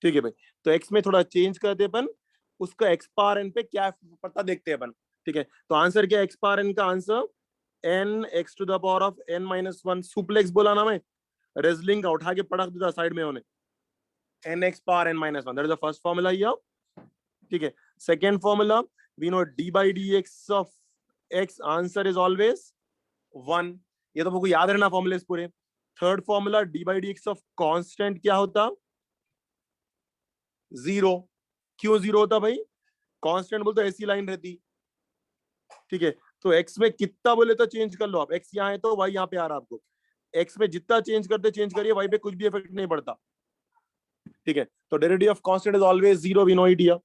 ठीक है भाई, तो एक्स में थोड़ा चेंज करते अपन, उसका एक्स पावर एन पे क्या पता देखते हैं अपन। ठीक है, तो आंसर क्या है एक्स पावर एन का answer n x to the power of n minus one. सुप्लेक्स बोला ना मैं, रेजलिंग का उठा के पटक देता साइड में उन्हें, n x power n minus one, that is the first formula here. ठीक है, second formula we know d by d x of x answer is always one, ये तो आपको याद रहना फॉर्मूलेस पूरे। Third formula d by d x of constant क्या होता, जीरो। क्यों जीरो होता भाई, कांस्टेंट बोलते ऐसी लाइन रहती। ठीक है, तो एक्स में कितना बोले तो चेंज कर लो आप, एक्स यहाँ है तो वाई यहाँ पे आ रहा आपको, एक्स में जितना चेंज करते चेंज करिए, वाई पे कुछ भी इफेक्ट नहीं पड़ता। ठीक है, तो derivative of constant is always zero, we know it here.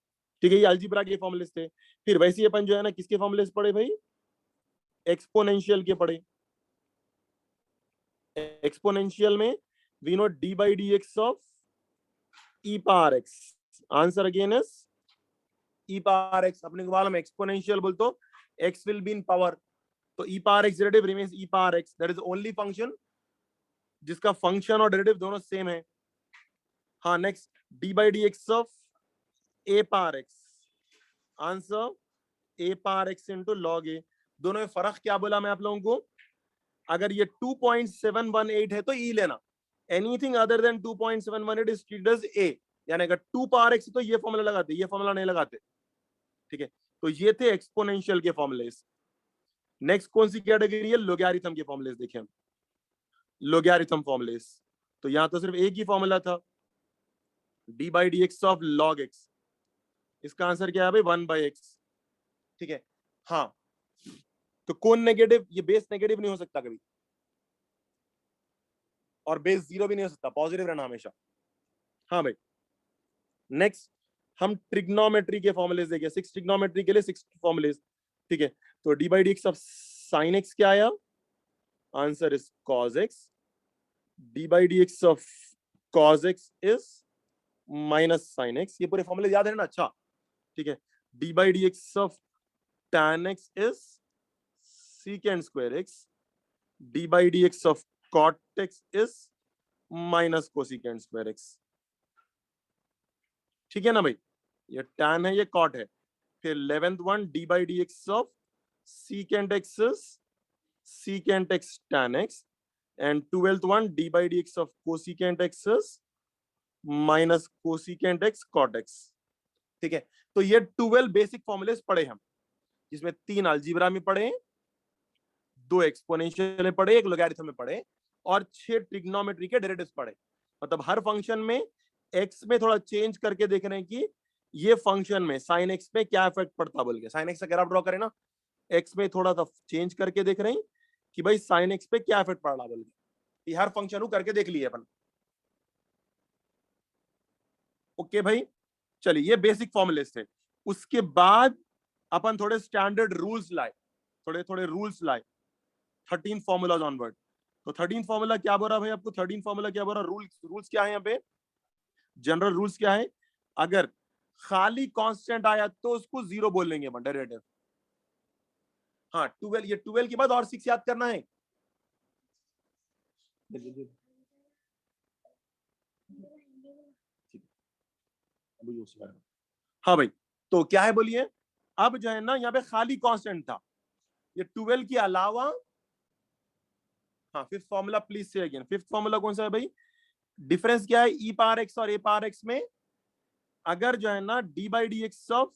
ठीक है, ये अलजेब्रा के फॉर्मूलेस थे। फिर वैसे ही अपन जो है ना किसके फॉर्मूलेस पढ़े भाई, एक्सपोनेंशियल के पढ़े। एक्सपोनेंशियल में we know d by d x of e power x, answer again is e power x. अपने को मालूम एक्सपोनेंशियल बोल तो x will be in power, तो e power x derivative remains e power x, that is only function जिसका function और derivative दोनों same है। हाँ, next d by d x of a power x, answer a power x into log a. दोनों में फर्क क्या बोला मैं आप लोगों को, अगर ये 2.718 है तो ई लेना, anything other than 2.718 is treated as a, यानी अगर 2 पावर एक्स तो ये फॉर्मूला लगाते, ये फॉर्मूला नहीं लगाते। ठीक है, तो ये थे एक्सपोनेंशियल के फॉर्मूलेस। नेक्स्ट कौन सी कैटेगरी है, लोगैरिथम के फॉर्मूलेस देखें हम, लोगैरिथम फॉर्मूलेस। तो यहां तो सिर्फ एक ही फॉर्मूला था, D by d x of log x, इसका आंसर क्या है भाई 1/x। ठीक है, हाँ, तो कौन नेगेटिव, ये बेस नेगेटिव नहीं हो सकता कभी, और बेस जीरो भी नहीं हो सकता, पॉजिटिव रहना हमेशा। हाँ भाई, नेक्स्ट हम ट्रिग्नोमेट्री के फॉर्मुलेस देखें, 6 ट्रिग्नोमेट्री के लिए 6 फॉर्मुलेस। ठीक है, तो d by d x of sine x क्या आया, answer is cos x. D by d x of cos x is minus sine x, ये पूरे फॉर्मुले याद है ना। अच्छा, ठीक है, D by d x of tan x is secant square x, d by dx of cot x is minus cosecant square x। ठीक है ना भाई, ये tan है, ये cot है। फिर 11th one d by dx of secant x is secant x tan x, and 12th one d by dx of cosecant x is minus cosecant x cot x। ठीक है, तो ये 12 बेसिक फॉर्मुलेस पढ़े हम, जिसमें 3 अलजीब्रा में पढ़े, 2 एक्सपोनेंशियल में पढ़े, 1 लोगैरिथम में पढ़े, और 6 ट्रिग्नोमेट्री के डेरिवेटिव्स पढ़े। मतलब हर फंक्शन में एक्स में थोड़ा चेंज करके देख रहे हैं कि ये फंक्शन में साइन एक्स में क्या इफेक्ट पड़ता, बोल के साइन एक्स का ग्राफ ड्रॉ करें ना, एक्स में थोड़ा सा चेंज करके देख रहे हैं कि भाई साइन एक्स पे क्या इफेक्ट पड़ रहा, बोल के हर फंक्शन को करके देख लिए अपन। ओके भाई, चलिए, ये बेसिक फॉर्मुलेस थे। उसके बाद अपन थोड़े स्टैंडर्ड रूल्स लाए, थोड़े थोड़े रूल्स लाए 13 फॉर्मूलाज ऑनवर्ड। तो 13 फॉर्मूला क्या बोल रहा भाई आपको, 13 फॉर्मूला क्या बोल रहा, रूल्स क्या है यहाँ पे, जनरल रूल्स क्या है, अगर खाली कांस्टेंट आया तो उसको जीरो बोल लेंगे अपन, डेरिवेटिव। हाँ, 12, ये 12 के बाद और 6 याद करना है। हाँ भाई, तो क्या है बोलिए, अब जो है ना यहाँ पे खाली कांस्टेंट था, ये 12 के अलावा। हाँ, फिफ्थ फॉर्मूला प्लीज से अगेन, फिफ्थ फॉर्मूला कौन सा है भाई, डिफरेंस क्या है ई पावर एक्स और ए पावर एक्स में, अगर जो है ना D by d x of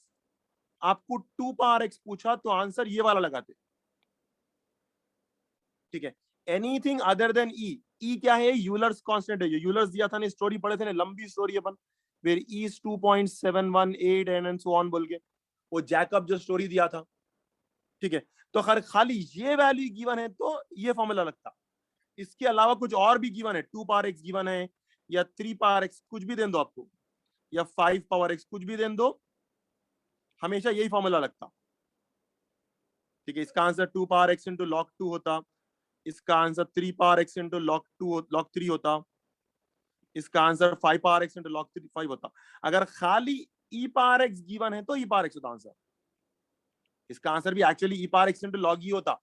आपको 2 पावर एक्स पूछा तो आंसर ये वाला लगाते। ठीक है, एनीथिंग अदर देन ई, ई क्या है, यूलर्स कांस्टेंट है, यूलर्स दिया था ना, स्टोरी पढ़े थे ना, लंबी स्टोरी अपन, where e is 2.718 and so on बोल के, वो जैकब जो स्टोरी दिया था। ठीक है, तो अगर खाली ये वैल्यू गिवन है तो ये फॉर्मूला लगता, इसके अलावा कुछ और भी गिवन है, 2 पावर एक्स गिवन है, या 3 पावर एक्स कुछ भी दे दो आपको, या 5 पावर एक्स कुछ भी दे दो, हमेशा यही फॉर्मूला लगता। ठीक है, इसका answer 2 power x into log 2 होता, इसका answer 3 power x into log 3 होता, इसका answer 5 power x into log 5 होता। अगर खाली ई पावर एक्स गिवन है तो ई पावर एक्स होता आंसर, इसका आंसर भी actually e power x into log e होता,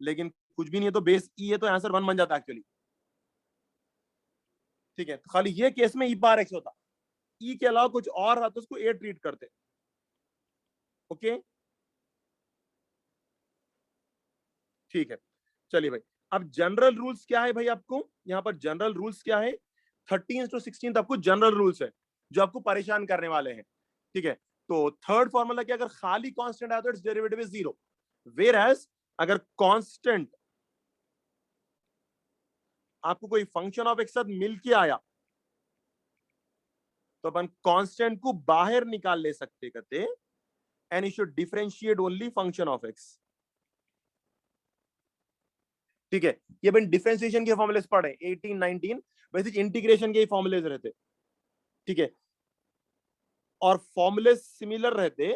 लेकिन कुछ भी नहीं है तो बेस ई है तो आंसर 1 बन जाता एक्चुअली। ठीक है, तो खाली ये केस में ई पावर एक्स होता। ई के अलावा कुछ और रहा तो उसको ए ट्रीट करते। ओके ठीक है, चलिए भाई। अब जनरल रूल्स क्या है भाई, आपको यहाँ पर जनरल रूल्स क्या है, 13 to 16 आपको जनरल रूल्स है जो आपको परेशान करने वाले हैं। ठीक है, तो थर्ड फॉर्मूला क्या, अगर खाली कांस्टेंट आया तो it's derivative is 0, whereas अगर कांस्टेंट आपको कोई फंक्शन ऑफ एक्स साथ मिल के आया तो अपन कांस्टेंट को बाहर निकाल ले सकते कहते, and you should differentiate only function of x. ठीक है, ये अपन डिफरेंशिएशन के फॉर्मूलेस पढ़े 18 19, वैसे इंटीग्रेशन के फॉर्मूलेस रहते। ठीक है, और फॉर्मूले सिमिलर रहते।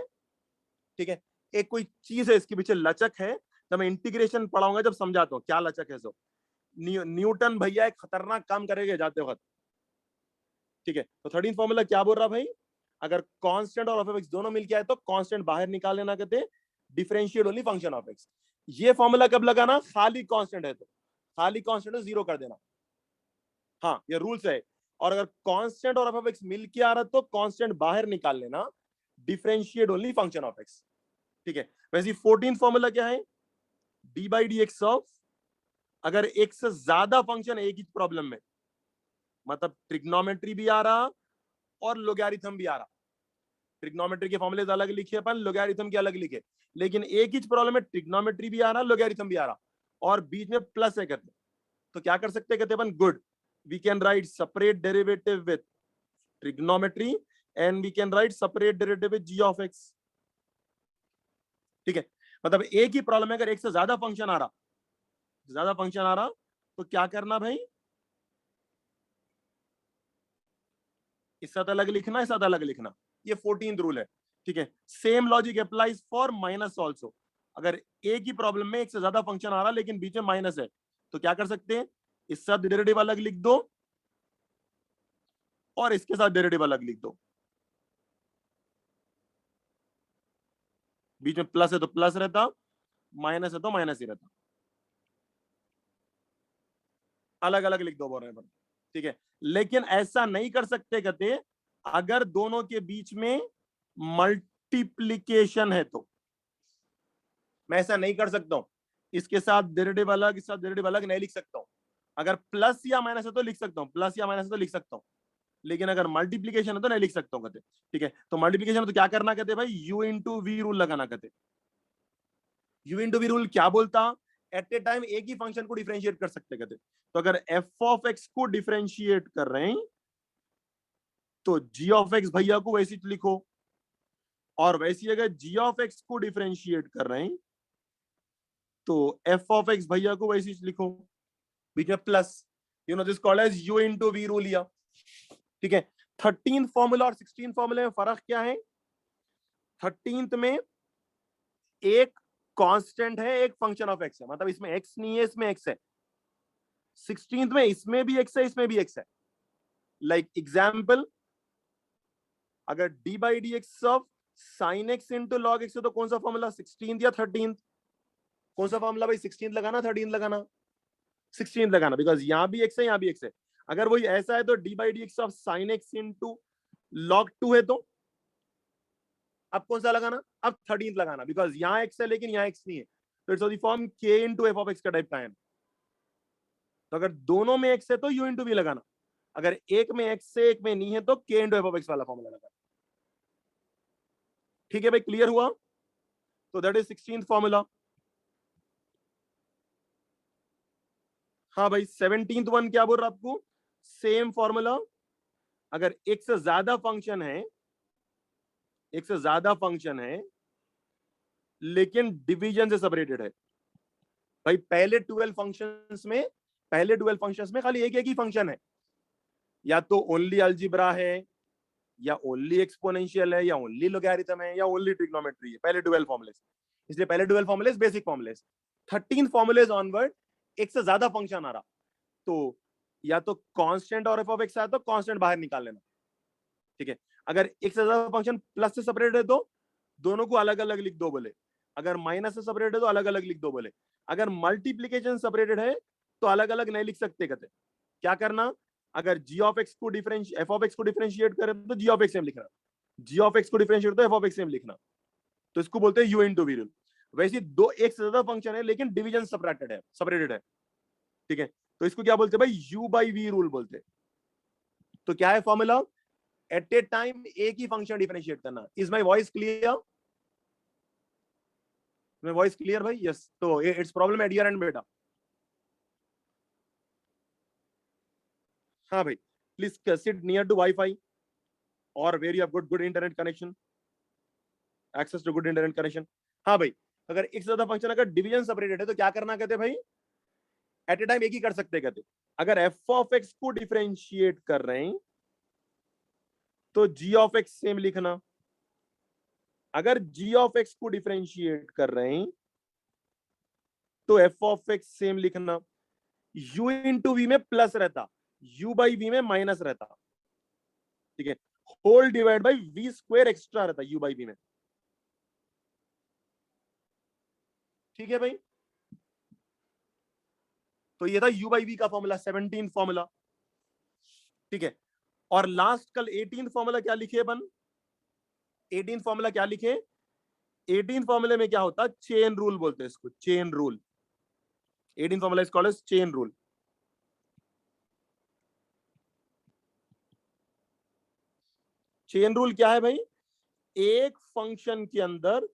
ठीक है, एक कोई चीज है इसके पीछे लचक है, जब मैं इंटीग्रेशन पढ़ाऊंगा जब समझाता हूँ क्या लचक है। सो न्यूटन भैया एक खतरनाक काम करेंगे जाते वक्त। ठीक है, तो 13 फॉर्मूला क्या बोल रहा भाई, अगर कांस्टेंट और ऑफ एक्स दोनों मिलके आए तो कांस्टेंट बाहर निकाल लेना कहते, differentiate only function of x. ये फॉर्मूला कब लगाना, खाली कांस्टेंट है तो, खाली कांस्टेंट है 0 कर देना। हाँ ये रूल्स है। और अगर कांस्टेंट और ऑफ एक्स मिलके आ रहा तो कांस्टेंट बाहर निकाल लेना, differentiate only function of x. ठीक है, वैसे 14 फॉर्मूला क्या है, D by d x of, अगर एक से ज्यादा फंक्शन एक ही प्रॉब्लम में, मतलब ट्रिग्नोमेट्री भी आ रहा और लोगैरिथम भी आ रहा। ट्रिग्नोमेट्री के फॉर्मूले अलग लिखे अपन, लोगैरिथम के अलग लिखे, लेकिन एक ही प्रॉब्लम में ट्रिग्नोमेट्री भी आ रहा, लोगैरिथम भी आ रहा, और बीच में प्लस है कहते, तो क्या कर सकते कहते अपन, good, we can write separate derivative with trigonometry and we can write separate derivative with g of x. ठीक है, मतलब एक ही प्रॉब्लम है, अगर एक से ज्यादा फंक्शन आ रहा तो क्या करना भाई, इस साथ अलग लिखना, इस साथ अलग लिखना, ये 14th रूल है। ठीक है, same logic applies for minus also, अगर एक ही प्रॉब्लम में एक से ज्यादा फंक्शन आ रहा लेकिन बीच में माइनस है तो क्या कर सकते हैं, इस साथ डेरिवेटिव अलग लिख दो और इसके साथ डेरिवेटिव अलग लिख दो, बीच में प्लस है तो प्लस रहता, माइनस है तो माइनस ही रहता, अलग अलग लिख दो बोल रहे हैं। ठीक है, लेकिन ऐसा नहीं कर सकते कहते, अगर दोनों के बीच में मल्टीप्लीकेशन है तो मैं ऐसा नहीं कर सकता हूं, इसके साथ डेरिवेटिव अलग, इसके साथ डेरिवेटिव अलग नहीं लिख सकता हूं। अगर प्लस या माइनस है तो लिख सकता हूं, प्लस या माइनस है तो लिख सकता हूं, लेकिन अगर मल्टीप्लीकेशन है तो नहीं लिख सकता हूं कहते। ठीक है, तो मल्टीप्लीकेशन तो क्या करना कहते भाई, यू इंटू वी रूल लगाना कहते। यू इंटू वी रूल क्या बोलता, एट ए टाइम एक ही फंक्शन को डिफरेंशिएट कर सकते कहते, तो अगर एफ ऑफ एक्स को डिफरेंशिएट कर रहे हैं तो जी ऑफ एक्स भैया को वैसी लिखो, और वैसी अगर जी ऑफ एक्स को डिफरेंशिएट कर रहे हैं तो एफ ऑफ एक्स भैया को वैसी लिखो, बीच में plus, you know this called as u into v rule लिया। ठीक है, 13th फॉर्मूला और 16th फॉर्मूले में फर्क क्या है, 13th में एक कांस्टेंट है, एक फंक्शन ऑफ एक्स है, मतलब इसमें एक्स नहीं है, इसमें एक्स है। 16th में इसमें भी एक्स है, इसमें भी एक्स है। लाइक एग्जाम्पल, अगर D by d x of sine x into log x है तो कौन सा फॉर्मूला, 16th या 13th, कौन सा फॉर्मूला भाई, 16th लगाना 13th लगाना, 16th लगाना, बिकॉज यहां भी एक्स है यहां भी एक्स है। अगर वही ऐसा है तो d by d x of sine x into log 2 है तो अब कौन सा लगाना, अब 13th लगाना, बिकॉज यहां एक्स है लेकिन यहां एक्स नहीं है, तो इट्स ऑफ द फॉर्म के इंटू एफ ऑफ एक्स का टाइप का है। तो अगर दोनों में एक्स है तो यू इंटू वी लगाना, अगर एक में एक्स से एक में नहीं है तो के इंटू एफ ऑफ एक्स वाला फॉर्मूला लगाना। ठीक है भाई, क्लियर हुआ, तो दैट इज 16th फॉर्मूला। हाँ भाई 17th वन क्या बोल रहा आपको, सेम फॉर्मूला, अगर एक से ज्यादा फंक्शन है, एक से ज्यादा फंक्शन है लेकिन डिवीजन से सेपरेटेड है। भाई पहले 12 फंक्शंस में, पहले 12 फंक्शंस में खाली एक ही फंक्शन है, या तो ओनली अलजेब्रा है या ओनली एक्सपोनेंशियल है या ओनली लोगैरिथम है या ओनली ट्रिग्नोमेट्री है, पहले 12 फॉर्मूलेस, इसलिए पहले 12 formulas basic formulas. 13 formulas onward एक से ज्यादा फंक्शन आ रहा तो या तो कांस्टेंट और एफ ऑफ एक्स आया तो कांस्टेंट बाहर निकाल लेना। ठीक है, अगर एक से ज्यादा फंक्शन प्लस से सेपरेट है तो दोनों को अलग अलग लिख दो बोले, अगर माइनस से सेपरेट है तो अलग अलग लिख दो बोले, अगर मल्टीप्लीकेशन सेपरेटेड है तो अलग अलग नहीं लिख सकते कहते, क्या करना, अगर g ऑफ x को f ऑफ x को डिफरेंशिएट करें तो g ऑफ x सेम लिखना, g ऑफ x को डिफरेंशिएट तो f ऑफ x सेम लिखना, तो इसको बोलते हैं u इंटू v रूल। वैसे दो एक से ज्यादा फंक्शन है लेकिन डिवीजन सेपरेटेड है, ठीक है, तो इसको क्या बोलते हैं भाई, u बाई v रूल बोलते हैं। तो क्या है फॉर्मूला, एट ए टाइम एक ही फंक्शन डिफरेंशिएट करना। Is my voice clear, my voice clear भाई? यस, तो it's problem at your end बेटा। हाँ भाई, please sit near to wifi और where you have good internet connection, access to good internet connection. हाँ भाई, अगर एक से ज्यादा फंक्शन अगर डिवीजन सेपरेटेड है तो क्या करना कहते भाई, एट ए टाइम एक ही कर सकते कहते। अगर एफ ऑफ एक्स को डिफरेंशिएट कर रहे हैं तो जी ऑफ एक्स सेम लिखना, अगर जी ऑफ एक्स को डिफरेंशिएट कर रहे हैं तो एफ ऑफ एक्स सेम लिखना। u इंटू वी में प्लस रहता, u बाई वी में माइनस रहता, ठीक है, whole divide by v square extra रहता u बाई वी में, ठीक है भाई। तो ये था u बाई वी का फॉर्मूला, 17 फॉर्मूला, ठीक है। और लास्ट कल 18 फॉर्मूला क्या लिखे बन, 18 फॉर्मूला क्या लिखे, 18 फॉर्मूले में क्या होता, चेन रूल बोलते हैं इसको, chain rule. 18 formula is called as chain rule. Chain rule क्या है भाई, एक फंक्शन के अंदर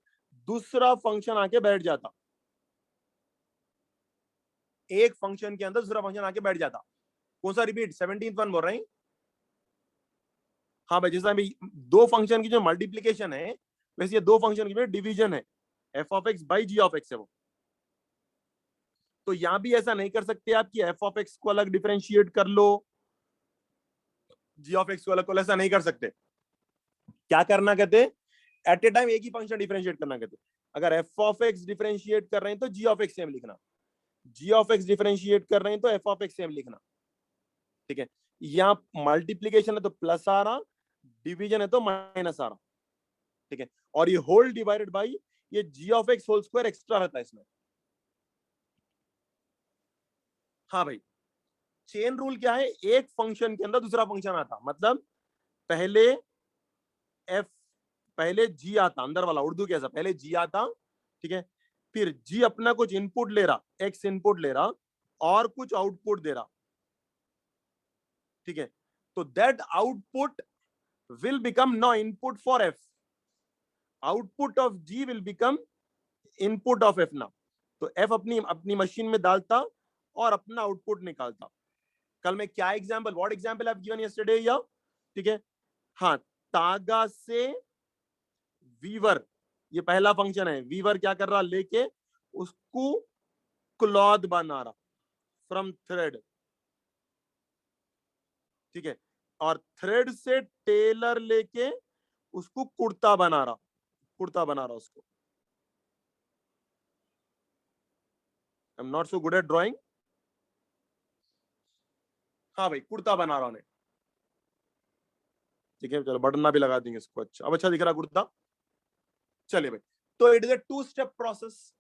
दूसरा फंक्शन आके बैठ जाता, एक फंक्शन के अंदर दूसरा फंक्शन आके बैठ जाता। कौन सा रिपीट, 17th वन बोल रहे हैं? हाँ भाई, जैसा अभी दो फंक्शन की जो मल्टीप्लीकेशन है वैसे ये दो फंक्शन की डिवीजन है, f of x by g of x है वो। तो यहां भी ऐसा नहीं कर सकते आप कि एफ ऑफ एक्स को अलग डिफरेंशिएट कर लो, जी ऑफ एक्स को अलग, ऐसा नहीं कर सकते। क्या करना कहते, एट ए टाइम एक ही फंक्शन डिफरेंशिएट करना कहते। अगर एफ ऑफ एक्स डिफरेंशिएट कर रहे हैं तो जी ऑफ एक्स सेम लिखना, जी ऑफ एक्स डिफरेंशिएट कर रहे हैं तो एफ ऑफ एक्स सेम लिखना, ठीक है। यहाँ मल्टीप्लीकेशन है तो प्लस आ रहा, डिवीजन है तो माइनस आ रहा, ठीक है। और ये होल डिवाइडेड बाई ये g of x whole square extra रहता है इसमें। हाँ भाई, चेन रूल क्या है, एक फंक्शन के अंदर दूसरा फंक्शन आता, मतलब पहले एफ, पहले जी आता अंदर वाला, उर्दू कैसा, पहले जी आता, ठीक है, फिर जी अपना कुछ इनपुट ले रहा, एक्स इनपुट ले रहा और कुछ आउटपुट दे रहा, ठीक है। तो that output will become now input for f, output of g will become input of f now। तो f अपनी अपनी मशीन में डालता और अपना आउटपुट निकालता। कल मैं क्या example, what example I have given yesterday, या ठीक है, हाँ, तागा से वीवर, ये पहला फंक्शन है, वीवर क्या कर रहा, लेके उसको क्लॉथ बना रहा फ्रॉम थ्रेड, ठीक है, और थ्रेड से टेलर लेके उसको कुर्ता बना रहा, कुर्ता बना रहा उसको। I am not so good at drawing. हाँ भाई, कुर्ता बना रहा हूं, ठीक है, चलो बटन भी लगा देंगे इसको। अच्छा, अब अच्छा दिख रहा कुर्ता, चलिए भाई। तो it is a two step process,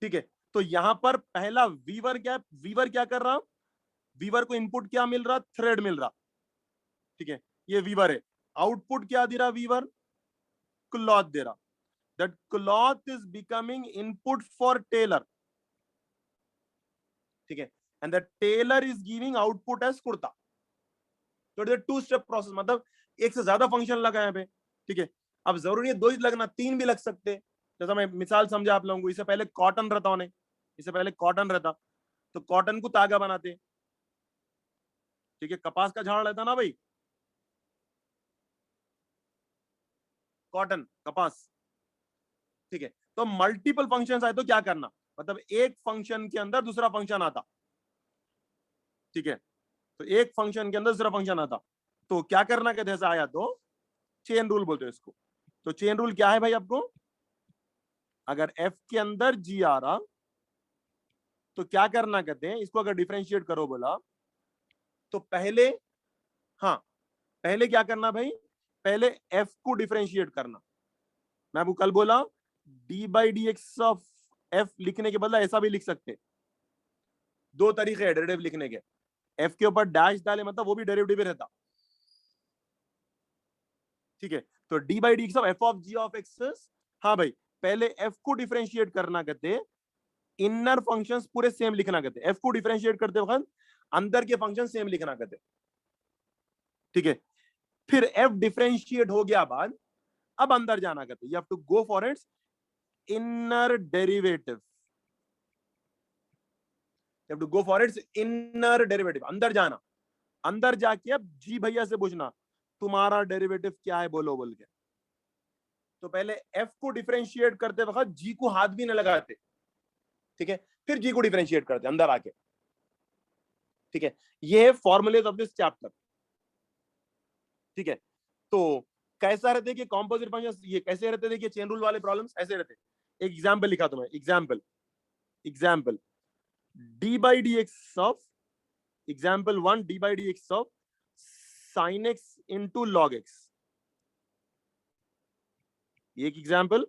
ठीक है। तो यहां पर पहला वीवर क्या, वीवर क्या कर रहा, वीवर को इनपुट क्या मिल रहा, थ्रेड मिल रहा, ठीक है, ये वीवर है। आउटपुट क्या दे रहा वीवर, क्लॉथ दे रहा, that cloth is becoming input for tailor, ठीक है, and the tailor is giving output as kurta. तो it is a two step process, मतलब एक से ज्यादा फंक्शन लगा है, ठीक है। अब जरूरी है दो ही लगना, तीन भी लग सकते, जैसा मैं मिसाल समझा आप लोगों को, इससे पहले कॉटन रहता उन्हें, इससे पहले कॉटन रहता तो कॉटन को तागा बनाते, ठीक है, कपास का झाड़ रहता ना भाई, कॉटन कपास, ठीक है। तो मल्टीपल फंक्शंस आए तो क्या करना, मतलब एक फंक्शन के अंदर दूसरा फंक्शन आता, ठीक है, तो एक फंक्शन के अंदर दूसरा फंक्शन आता, तो क्या करना कहते हैं, आया तो चेन रूल बोलते हैं इसको। तो चेन रूल क्या है भाई आपको, अगर एफ के अंदर जी आ रहा तो क्या करना कहते हैं, इसको अगर डिफरेंशिएट करो बोला तो पहले, हाँ, पहले क्या करना भाई, पहले एफ को डिफरेंशिएट करना। मैं आपको कल बोला D by d x of F लिखने के बदला ऐसा भी लिख सकते, दो तरीके हैं डेरिवेटिव लिखने के, f के ऊपर डैश डाले मतलब वो भी डेरिवेटिव रहता, ठीक है। तो d by d x of f of g of x, हाँ भाई पहले f को डिफरेंशिएट करना कहते, इनर फंक्शंस पूरे सेम लिखना कहते, f को डिफरेंशिएट करते वक्त अंदर के फंक्शन सेम लिखना कहते, ठीक है। फिर f डिफरेंशिएट हो गया बाद, अब अंदर जाना कहते, you have to go for its inner derivative, you have to go for its inner derivative, अंदर जाना, अंदर जाके अब जी भैया से पूछना तुम्हारा डेरिवेटिव क्या है बोलो बोल के। तो पहले f को डिफरेंशिएट करते वक्त g को हाथ भी न लगाते, ठीक है, फिर g को डिफरेंशिएट करते अंदर आके, ठीक है। ये है फॉर्मूलेज ऑफ दिस चैप्टर, ठीक है। तो कैसा रहते कि कॉम्पोजिट फंक्शंस ये कैसे रहते, देखिए चेन रूल वाले प्रॉब्लम्स ऐसे रहते। एक एग्जांपल लिखा तुम्हें, example d by d x of, example 1 d by d x of sin x into log x, एक एग्जांपल।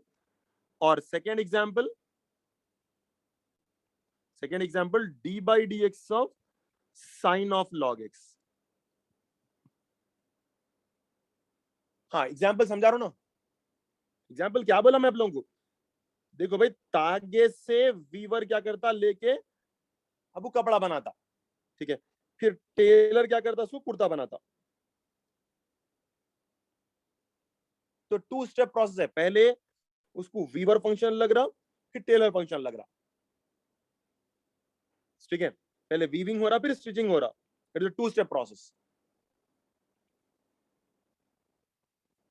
और second example d by d x of sine of log x। हाँ example समझा रहा हूं ना, example क्या बोला मैं आप लोगों को, देखो भाई तागे से वीवर क्या करता, लेके अब वो कपड़ा बनाता, ठीक है, फिर टेलर क्या करता, उसको कुर्ता बनाता। तो 2 स्टेप प्रोसेस है, पहले उसको वीवर फंक्शन लग रहा, फिर टेलर फंक्शन लग रहा, ठीक है, पहले वीविंग हो रहा फिर स्टिचिंग हो रहा, इट इज 2 स्टेप प्रोसेस।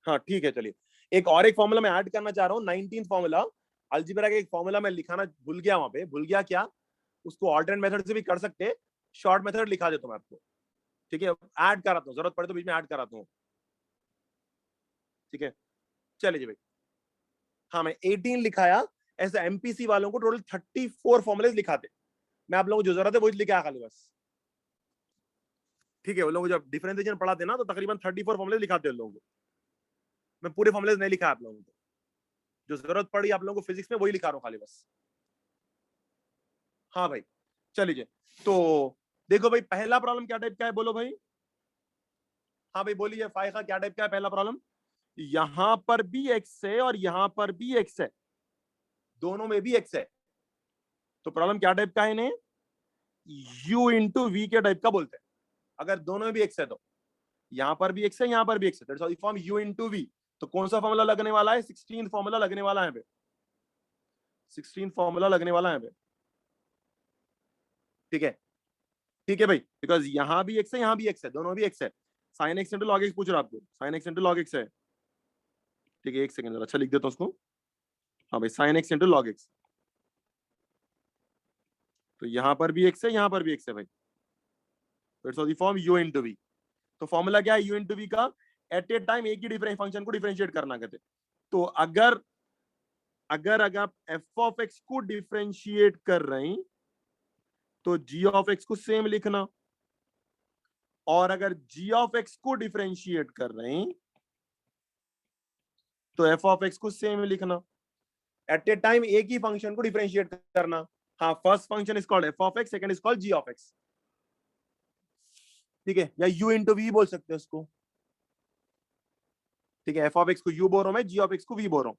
हाँ ठीक है, चलिए एक और एक फॉर्मूला मैं ऐड करना चाह रहा हूँ, 19th फॉर्मूला अलजेब्रा का, एक फॉर्मूला मैं लिखाना भूल गया, वहां पे भूल गया क्या, उसको ऑल्टरनेट मेथड से भी कर सकते, शॉर्ट मेथड लिखा देता हूं मैं आपको, ठीक है, ऐड कराता हूँ, जरूरत पड़े तो बीच में ऐड कराता हूँ, ठीक है। चलिए जी भाई, हाँ मैं 18 लिखाया, ऐसे एमपीसी वालों को टोटल 34 फॉर्मुलेज लिखाते, मैं आप लोगों को जो जरूरत है वही लिखा खाली बस, ठीक है। वो लोग जब डिफरेंशिएशन पढ़ाते ना तो तकरीबन 34 फॉर्मुलेज लिखाते हैं लोगों को, मैं पूरे फॉर्मुलेज नहीं लिखा आप लोगों को, जो जरूरत पड़ी आप लोगों को फिजिक्स में वही लिखा रहा हूँ खाली बस। हाँ भाई चलिए, तो देखो भाई पहला प्रॉब्लम क्या टाइप का है बोलो भाई, हाँ भाई बोलिए फाइका क्या टाइप का है पहला प्रॉब्लम, यहां पर भी एक्स है और यहां पर भी एक्स है, दोनों में भी एक्स है, तो प्रॉब्लम क्या टाइप का है, इन्हें u इंटू वी के टाइप का बोलते हैं। अगर दोनों में भी एक्स है तो यहां पर भी एक्स है, यहां पर भी एक्स है, that's form u into v. तो कौन सा फॉर्मूला लगने वाला है, 16 फॉर्मूला लगने वाला है, 16 फॉर्मूला लगने वाला है, ठीक है, ठीक है भाई, बिकॉज यहां भी एक्स है यहां भी एक्स है, दोनों भी एक्स है, sine x into log x पूछ रहा आपको, sine x into log x है, ठीक है, एक सेकंड जरा अच्छा लिख देता हूं उसको, हाँ भाई sine x into log x, तो यहां पर भी एक्स है यहां पर भी एक्स है भाई, it's of the form u into v. तो फॉर्मूला क्या है u इंटू वी का, एट ए टाइम एक ही डिफरेंट फंक्शन को डिफरेंशिएट करना कहते, तो अगर अगर अगर आप एफ ऑफ एक्स को डिफरेंशिएट कर रहे हैं तो जी ऑफ एक्स को सेम लिखना, और अगर जी ऑफ एक्स को डिफरेंशिएट कर रहे हैं तो एफ ऑफ एक्स को सेम लिखना, एट ए टाइम एक ही फंक्शन को डिफरेंशिएट करना। हाँ first function is called F of x, second is called ji of x, ठीक है, या u इंटू वी बोल सकते हैं उसको, ठीक है, एफ ऑफ एक्स को u बोल रहा हूं मैं, जी ऑफ एक्स को v बोल रहा हूं।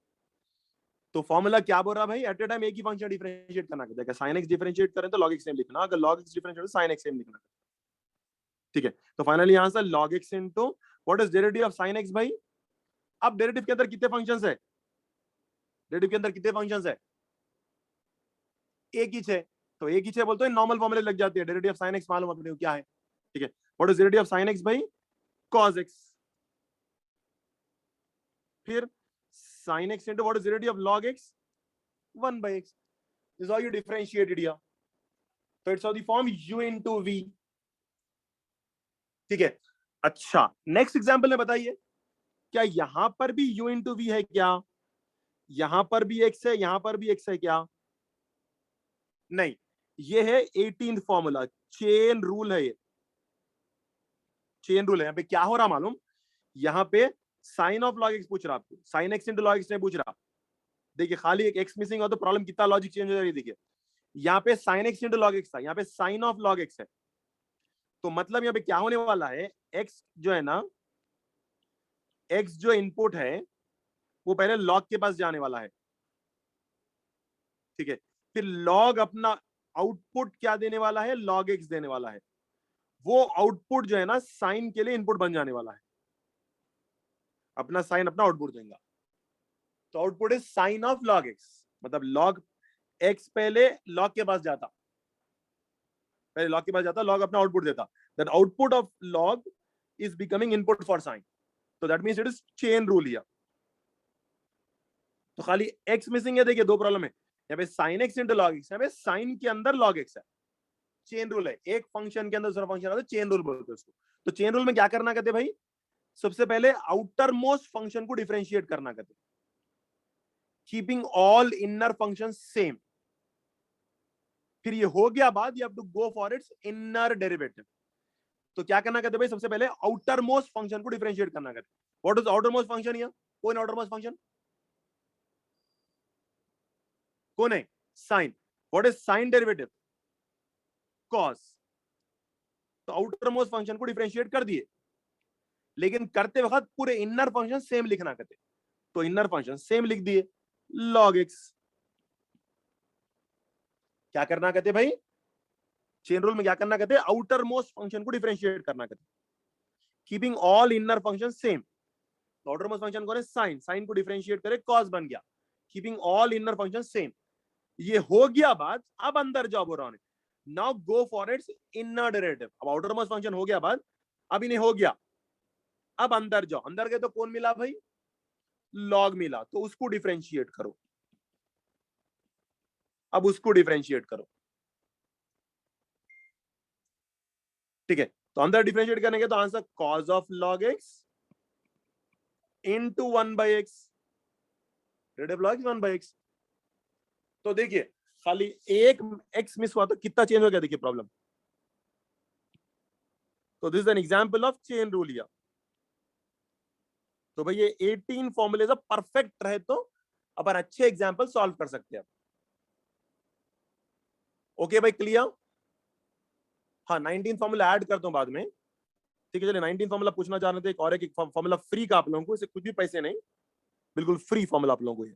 तो फॉर्मूला क्या बोल रहा है भाई, एट ए टाइम एक ही फंक्शन डिफरेंशिएट करना कहता है, साइन एक्स डिफरेंशिएट करें तो लॉग एक्स सेम लिखना, अगर log x differentiate sine x same लिखना, ठीक है। तो finally answer log x into what is derivative of sin x भाई। अब डेरिवेटिव के अंदर कितने फंक्शंस है, डेरिवेटिव के अंदर कितने फंक्शंस है, एक ही है, तो एक ही है बोलते हैं नॉर्मल फॉर्मूले लग जाती है, डेरिवेटिव ऑफ sin x मालूम अपने को क्या है, ठीक है, what is derivative of sin x भाई, cos x, फिर sin x into what is derivative of log x, 1/x, this is how you differentiated here, तो it's of the form u into v, ठीक है। अच्छा next example में बताइए, क्या यहां पर भी u इंटू वी है क्या, यहां पर भी x है यहां पर भी x है क्या, नहीं, ये है 18th फॉर्मूला, चेन रूल है, ये चेन रूल है। यहाँ पे क्या हो रहा मालूम, यहाँ पे साइन ऑफ लॉग एक्स पूछ रहा आपको, sine x into log x नहीं पूछ रहा, देखिए खाली एक एक्स मिसिंग हो तो प्रॉब्लम कितना लॉजिक चेंज हो रही है, देखिए यहाँ पे sine x into log x था, यहाँ पे साइन ऑफ लॉग एक्स है, तो मतलब यहाँ पे क्या होने वाला है, x जो है ना, x जो इनपुट है वो पहले log के पास जाने वाला है, ठीक है। फिर log अपना आउटपुट क्या देने वाला है, log x देने वाला है। वो आउटपुट जो है ना साइन के लिए इनपुट बन जाने वाला है, अपना साइन अपना आउटपुट देगा। तो output is sine of log x, मतलब log x पहले log के पास जाता, पहले log के पास जाता, log अपना आउटपुट देता, that output of log is becoming input for sine. तो that means it is chain rule here. तो खाली x मिसिंग है, देखिए दो प्रॉब्लम है, यहाँ पे sin x into log x, यहाँ पे साइन के अंदर log x है, चेन रूल है, एक फंक्शन के अंदर दूसरा फंक्शन आता है, चेन रूल बोलते हैं उसको। तो चेन रूल में क्या करना कहते भाई, सबसे पहले आउटर मोस्ट फंक्शन को डिफरेंशिएट करना कहते, keeping all inner function same. फिर ये हो गया बाद, you have to go for its inner derivative. तो क्या करना कहते भाई, सबसे पहले आउटर मोस्ट फंक्शन को डिफरेंशिएट करना कहते। What is outer most function here, कौन आउटर मोस्ट फंक्शन, कौन है, sine. What is sine derivative, cos. तो आउटर मोस्ट फंक्शन को डिफरेंशिएट कर दिए, लेकिन करते वक्त पूरे इनर फंक्शन सेम लिखना कहते। तो इनर फंक्शन सेम लिख दिए, log x। क्या करना कहते भाई, चेन रूल में क्या करना कहते, आउटर मोस्ट फंक्शन को डिफरेंशिएट करना कहते, keeping all inner function same. Outer most function कौन है, साइन, साइन को डिफरेंशिएट करे कॉस बन गया, keeping all inner function same. ये हो गया बाद, अब अंदर जाओ boron, now go for its inner derivative. अब आउटर मोस्ट फंक्शन हो गया बाद, अब इन्हें हो गया, अब अंदर जाओ, अंदर गए तो कौन मिला भाई, लॉग मिला, तो उसको डिफरेंशिएट करो, अब उसको डिफरेंशिएट करो, ठीक है। तो अंदर डिफरेंशिएट करने के तो answer cause of log x into 1/x, derivative log 1/x। तो देखिए खाली एक x मिस हुआ तो कितना चेंज हो गया, देखिए प्रॉब्लम। तो this is an example of chain rule here. तो भाई ये 18 फॉर्मूले परफेक्ट रहे तो अपन अच्छे एग्जांपल सॉल्व कर सकते हैं। ओके भाई, क्लियर। हाँ 19 फॉर्मूला ऐड करता हूं बाद में, ठीक है। चलिए 19 फॉर्मूला पूछना चाह रहे थे, एक और एक फॉर्मूला फ्री का आप लोगों को, इसे कुछ भी पैसे नहीं, बिल्कुल फ्री फॉर्मूला आप लोगों को,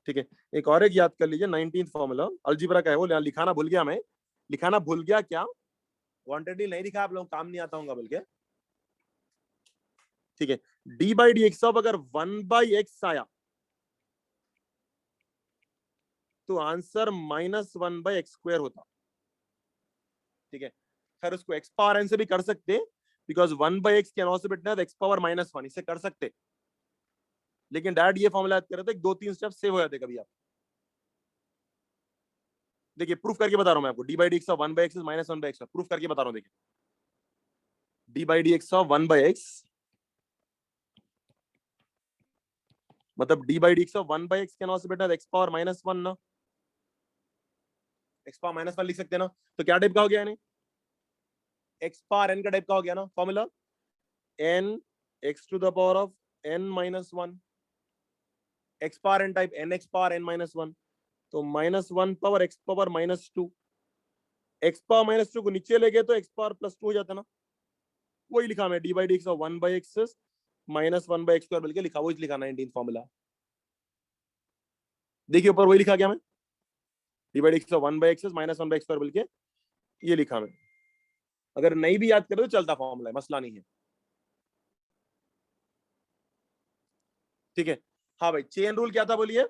ठीक है। एक और एक याद कर लीजिए, 19 फॉर्मूला अलजेब्रा का है, वो लिखाना भूल गया मैं, लिखाना भूल गया क्या, क्वांटिटी नहीं लिखा, आप लोगों को काम नहीं आता होगा बल्कि, ठीक है। D by d x of अगर 1/x आया तो आंसर -1/x² होता, ठीक है। खैर उसको एक्स पावर एन से भी कर सकते, because 1/x can also be written x power -1, इसे कर सकते, लेकिन डैड ये फॉर्मूला याद कर रहे थे, 2-3 स्टेप सेव हो जाते कभी आप। देखिए प्रूफ करके बता रहा हूं मैं आपको, d by d x of 1/x is -1/x, proof करके बता रहा हूं, देखिए d by d x of 1/x, मतलब d by d x of 1/x can also be written x power -1 ना, एक्स पावर -1 लिख सकते हैं ना। तो क्या टाइप का हो गया, यानी एक्स पावर एन का टाइप का हो गया ना formula, n x to the power of n-1, x power n type n x power n-1, तो -1 power x power -2, x power -2 को नीचे ले गए तो x पावर +2 हो जाता ना, वही लिखा मैं, D by d x of 1/x -1/x² बल्कि लिखा, वही लिखा 19 फॉर्मूला, देखिए ऊपर वही लिखा क्या मैं, D by d x of 1/x -1/x² बल्कि ये लिखा मैं। अगर नहीं भी याद करो तो चलता फॉर्मूला है, मसला नहीं है, ठीक है। हाँ भाई चेन रूल क्या था बोलिए,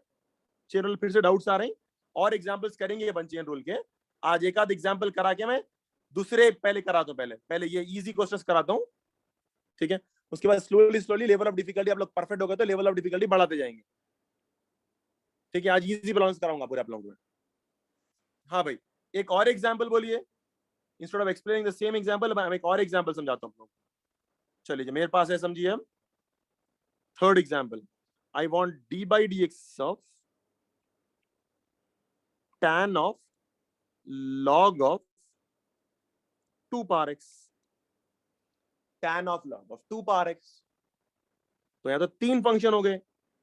चेन रूल फिर से डाउट्स आ रहे हैं, और एग्जांपल्स करेंगे अपन चेन रूल के। आज एक आध एग्जांपल करा के मैं दूसरे पहले कराता हूं, पहले ये इजी क्वेश्चंस कराता हूं, ठीक है। उसके बाद slowly slowly level of difficulty, आप लोग परफेक्ट हो गए तो लेवल ऑफ डिफिकल्टी बढ़ाते जाएंगे, ठीक है। आज इजी बैलेंस कराऊंगा पूरे आप लोगों को। हाँ भाई एक और एग्जांपल बोलिए, instead of explaining the same example मैं एक और एग्जांपल समझाता हूं। चलिए मेरे पास है, समझिए, third example, I want d by d x of tan of log of 2 power x, tan of log of 2 power x। तो यहां तो 3 फंक्शन हो गए,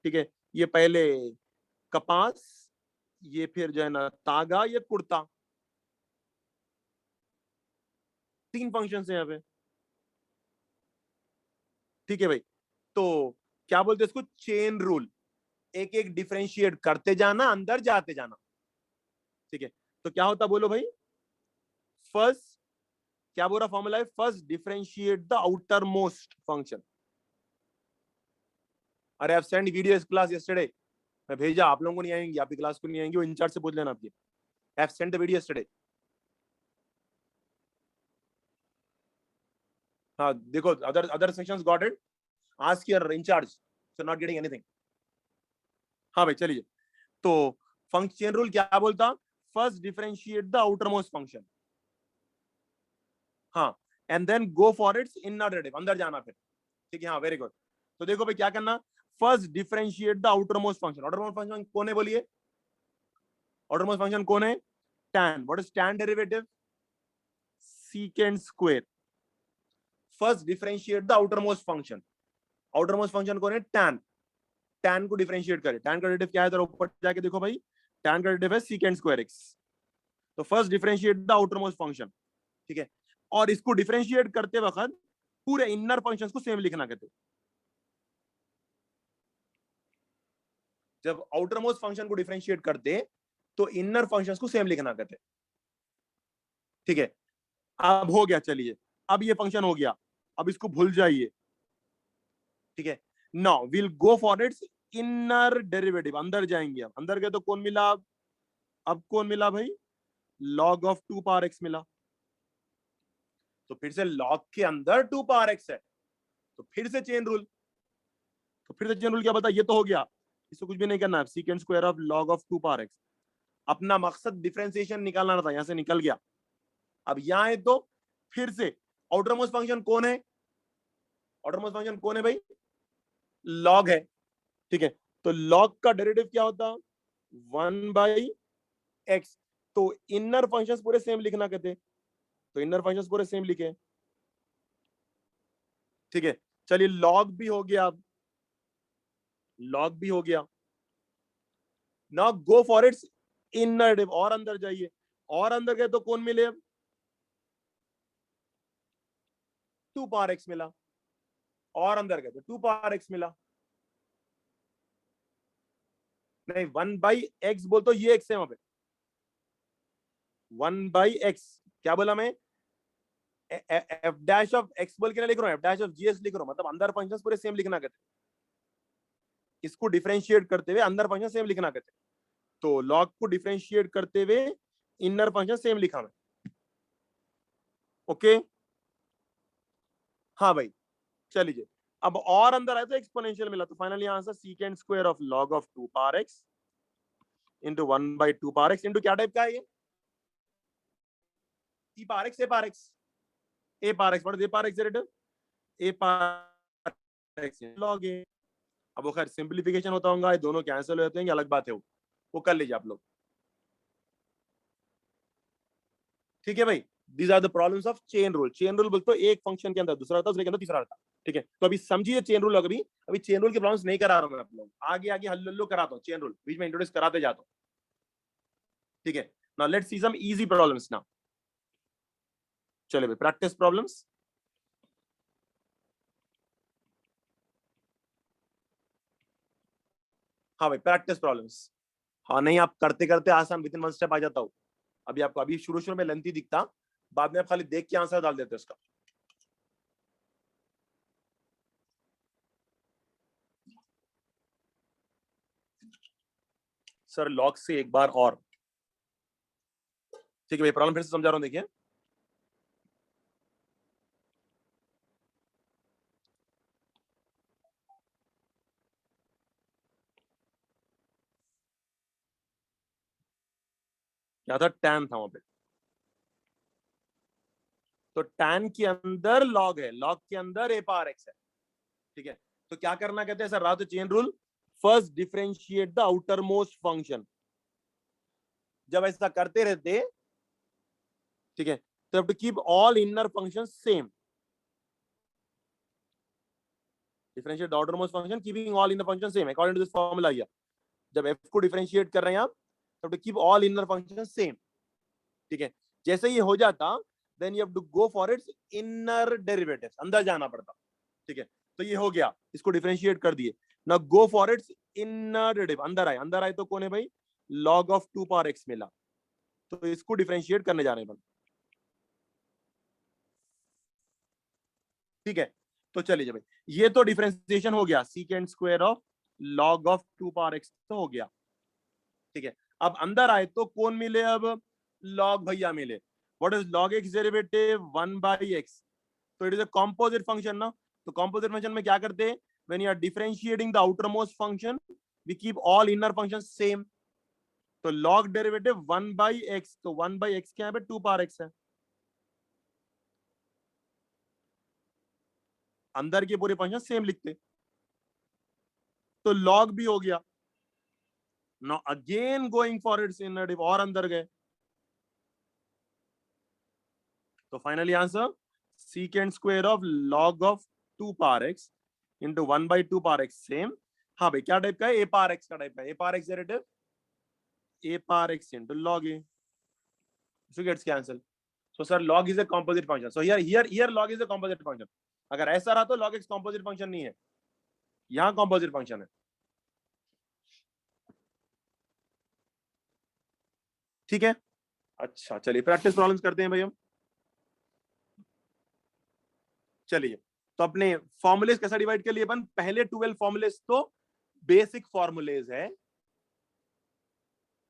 ठीक है। ये पहले कपास, ये फिर जो है ना तागा, ये कुर्ता, 3 फंक्शंस हैं यहाँ पे। ठीक है भाई, तो क्या बोलते हैं इसको, चेन रूल, एक एक डिफरेंशिएट करते जाना, अंदर जाते जाना। ठीक है, तो क्या होता बोलो भाई, फर्स्ट क्या बोल रहा फॉर्मूला है, first differentiate the outer most function. अरे आई सेंड वीडियो इस क्लास यस्टरडे, मैं भेजा, आप लोगों को नहीं आएंगी, आपकी क्लास को नहीं आएंगी, वो इंचार्ज से पूछ लेना आपकी। I have send the video yesterday. हाँ देखो, other sections got it, ask your incharge, so not getting anything. हाँ भाई चलिए, तो फंक्शन रूल क्या बोलता, first differentiate the outer most function, हाँ, and then go for its inner derivative, अंदर जाना फिर। ठीक है, हाँ वेरी गुड। तो देखो भाई क्या करना, first differentiate the outer most function. Outer most function कौन है बोलिए, आउटर मोस्ट फंक्शन कौन है, tan, what is tan derivative, secant square. First differentiate the outer most function, outer most function कौन है, tan, tan को डिफरेंशिएट करे, tan का डेरिवेटिव क्या है, जरा ऊपर जाके देखो भाई, tan का डेरिवेटिव है secant स्क्वायर x। तो first differentiate the outer most function, ठीक है, और इसको डिफरेंशिएट करते वक्त पूरे इनर फंक्शंस को सेम लिखना कहते, जब आउटर मोस्ट फंक्शन को डिफरेंशिएट करते तो इनर फंक्शंस को सेम लिखना कहते। ठीक है, अब हो गया, चलिए अब ये फंक्शन हो गया, अब इसको भूल जाइए। ठीक है, now will go for its inner derivative, अंदर जाएंगे। अब अंदर गए तो कौन मिला, अब कौन मिला भाई, log ऑफ 2 पावर x मिला। तो फिर से log के अंदर 2 पावर x है, तो फिर से चेन रूल, तो फिर से चेन रूल क्या बता, ये तो हो गया, इसको कुछ भी नहीं करना है, secant square of log of 2 power x। अपना मकसद डिफरेंशिएशन निकालना था, यहां से निकल गया। अब यहां है तो फिर से आउटर मोस्ट फंक्शन कौन है, आउटर मोस्ट फंक्शन कौन है भाई, log है। ठीक है, तो log का डेरिवेटिव क्या होता, 1/x। तो इनर फंक्शंस पूरे सेम लिखना कहते, तो इनर फंक्शंस पूरे सेम लिखे। ठीक है, चलिए log भी हो गया, अब log भी हो गया। Now go for its inner derivative, और अंदर जाइए, और अंदर गए तो कौन मिले, 2 पावर x मिला, और अंदर गए तो 2 पावर x मिला। नहीं, 1/x बोल तो ये x है वहां पे, 1/x क्या बोला मैं, एफ डैश ऑफ एक्स बोल के ना लिख रहा हूँ, एफ डैश ऑफ जीएस लिख रहा हूँ, मतलब अंदर फंक्शंस पूरे सेम लिखना कहते, इसको डिफरेंशिएट करते हुए अंदर फंक्शन सेम लिखना कहते। तो लॉग को डिफरेंशिएट करते हुए इनर फंक्शन सेम लिखा मैं, ओके। हाँ भाई चलिए, अब और अंदर आए तो एक्सपोनेंशियल मिला, तो finally answer secant square of log of 2 power x into 1/2 power x into क्या टाइप का है ये, e power x, a power x, a power x, what is a power x derivative, a power x log a। अब वो खैर simplification होता होगा, ये दोनों कैंसिल होते हैं, अलग बात है, वो कर लीजिए आप लोग। ठीक है भाई, these are the problems of chain rule. Chain rule बोलते एक फंक्शन के अंदर दूसरा रहता है, उसके अंदर तीसरा रहता है। ठीक है, तो अभी समझिए चेन रूल, अभी अभी चेन रूल के प्रॉब्लम्स नहीं करा रहा हूं मैं आप लोग, आगे आगे हल्लो कराता हूँ, चेन रूल बीच में इंट्रोड्यूस कराते जाता हूँ। ठीक है, now let's see some easy problems now. चलिए भाई, प्रैक्टिस प्रॉब्लम्स। हाँ भाई, प्रैक्टिस प्रॉब्लम्स। हाँ नहीं, आप करते करते आसान विद इन वन स्टेप आ जाता हूँ। अभी आपको अभी शुरू शुरू में लेंथी दिखता, बाद में आप खाली देख के आंसर डाल देते उसका। सर लॉग से एक बार और, ठीक है भाई, प्रॉब्लम फिर से समझा रहा हूँ, देखिए। क्या था, tan था वहां पे, तो tan के अंदर log है, log के अंदर a पावर x है। ठीक है, तो क्या करना कहते हैं सर, रहा तो chain rule, first differentiate the outer most function. जब ऐसा करते रहते, ठीक है, तो to keep all inner function same, differentiate the outer most function keeping all inner function same according to this formula. जब f को डिफरेंशिएट कर रहे हैं आप, तब to keep all inner function same. ठीक है, जैसे ये हो जाता, then you have to go for its inner derivative, अंदर जाना पड़ता। ठीक है, तो ये हो गया, इसको डिफरेंशिएट कर दिए। ना गो फॉर इट्स इनर डेरिवेटिव, अंदर आए तो कौन है भाई, log ऑफ 2 पावर x मिला, तो इसको डिफरेंशिएट करने जा रहे हैं। ठीक है, तो चलिए भाई, ये तो डिफरेंशिएशन हो गया, secant square of log of 2 power x तो हो गया। ठीक है, अब अंदर आए तो कौन मिले, अब log भैया मिले। What is log x derivative, 1/x, तो it is a composite function ना। तो कॉम्पोजिट फंक्शन में क्या करते हैं, when you are differentiating the outer most function we keep all inner function same. तो log डेरिवेटिव 1/x, तो 1/x क्या है, 2 पावर x है। अंदर के पूरे फंक्शन सेम लिखते, तो log भी हो गया। Now again going for its inner div, और अंदर गए, तो finally answer secant square of log of 2 power x into 1/2 power x same. हाँ भाई, क्या टाइप का है, a पावर x का टाइप का, a power x derivative a power x into log a, so gets cancelled. So sir, log is a composite function, so here log is a composite function। अगर ऐसा रहा तो log x composite function नहीं है, यहाँ composite function है। ठीक है, अच्छा चलिए प्रैक्टिस प्रॉब्लम्स करते हैं भाई हम। चलिए, तो अपने फॉर्मुलेज कैसा डिवाइड कर लिए अपन, पहले 12 फॉर्मुलेज तो बेसिक फॉर्मुलेज है।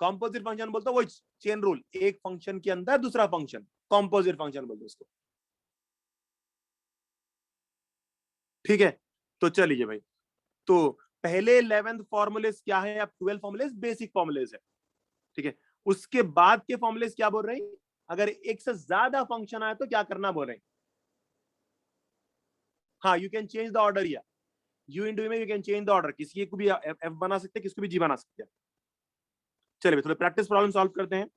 कॉम्पोजिट फंक्शन बोलते वो चेन रूल, एक फंक्शन के अंदर दूसरा फंक्शन, कॉम्पोजिट फंक्शन बोलते उसको। ठीक है, तो चलिए भाई, तो पहले 11th फॉर्मुलेज क्या है, अब 12 फॉर्मुलेज बेसिक फॉर्मुलेज है। ठीक है, उसके बाद के फॉर्मुलेज क्या बोल रहे हैं, अगर एक से ज्यादा फंक्शन आए तो क्या करना बोल रहे हैं। हाँ, you can change the order, या यू इंटू में you can change the order, किसी को भी एफ बना सकते हैं, किसको भी जी बना सकते हैं। चलिए थोड़े प्रैक्टिस प्रॉब्लम सॉल्व करते हैं।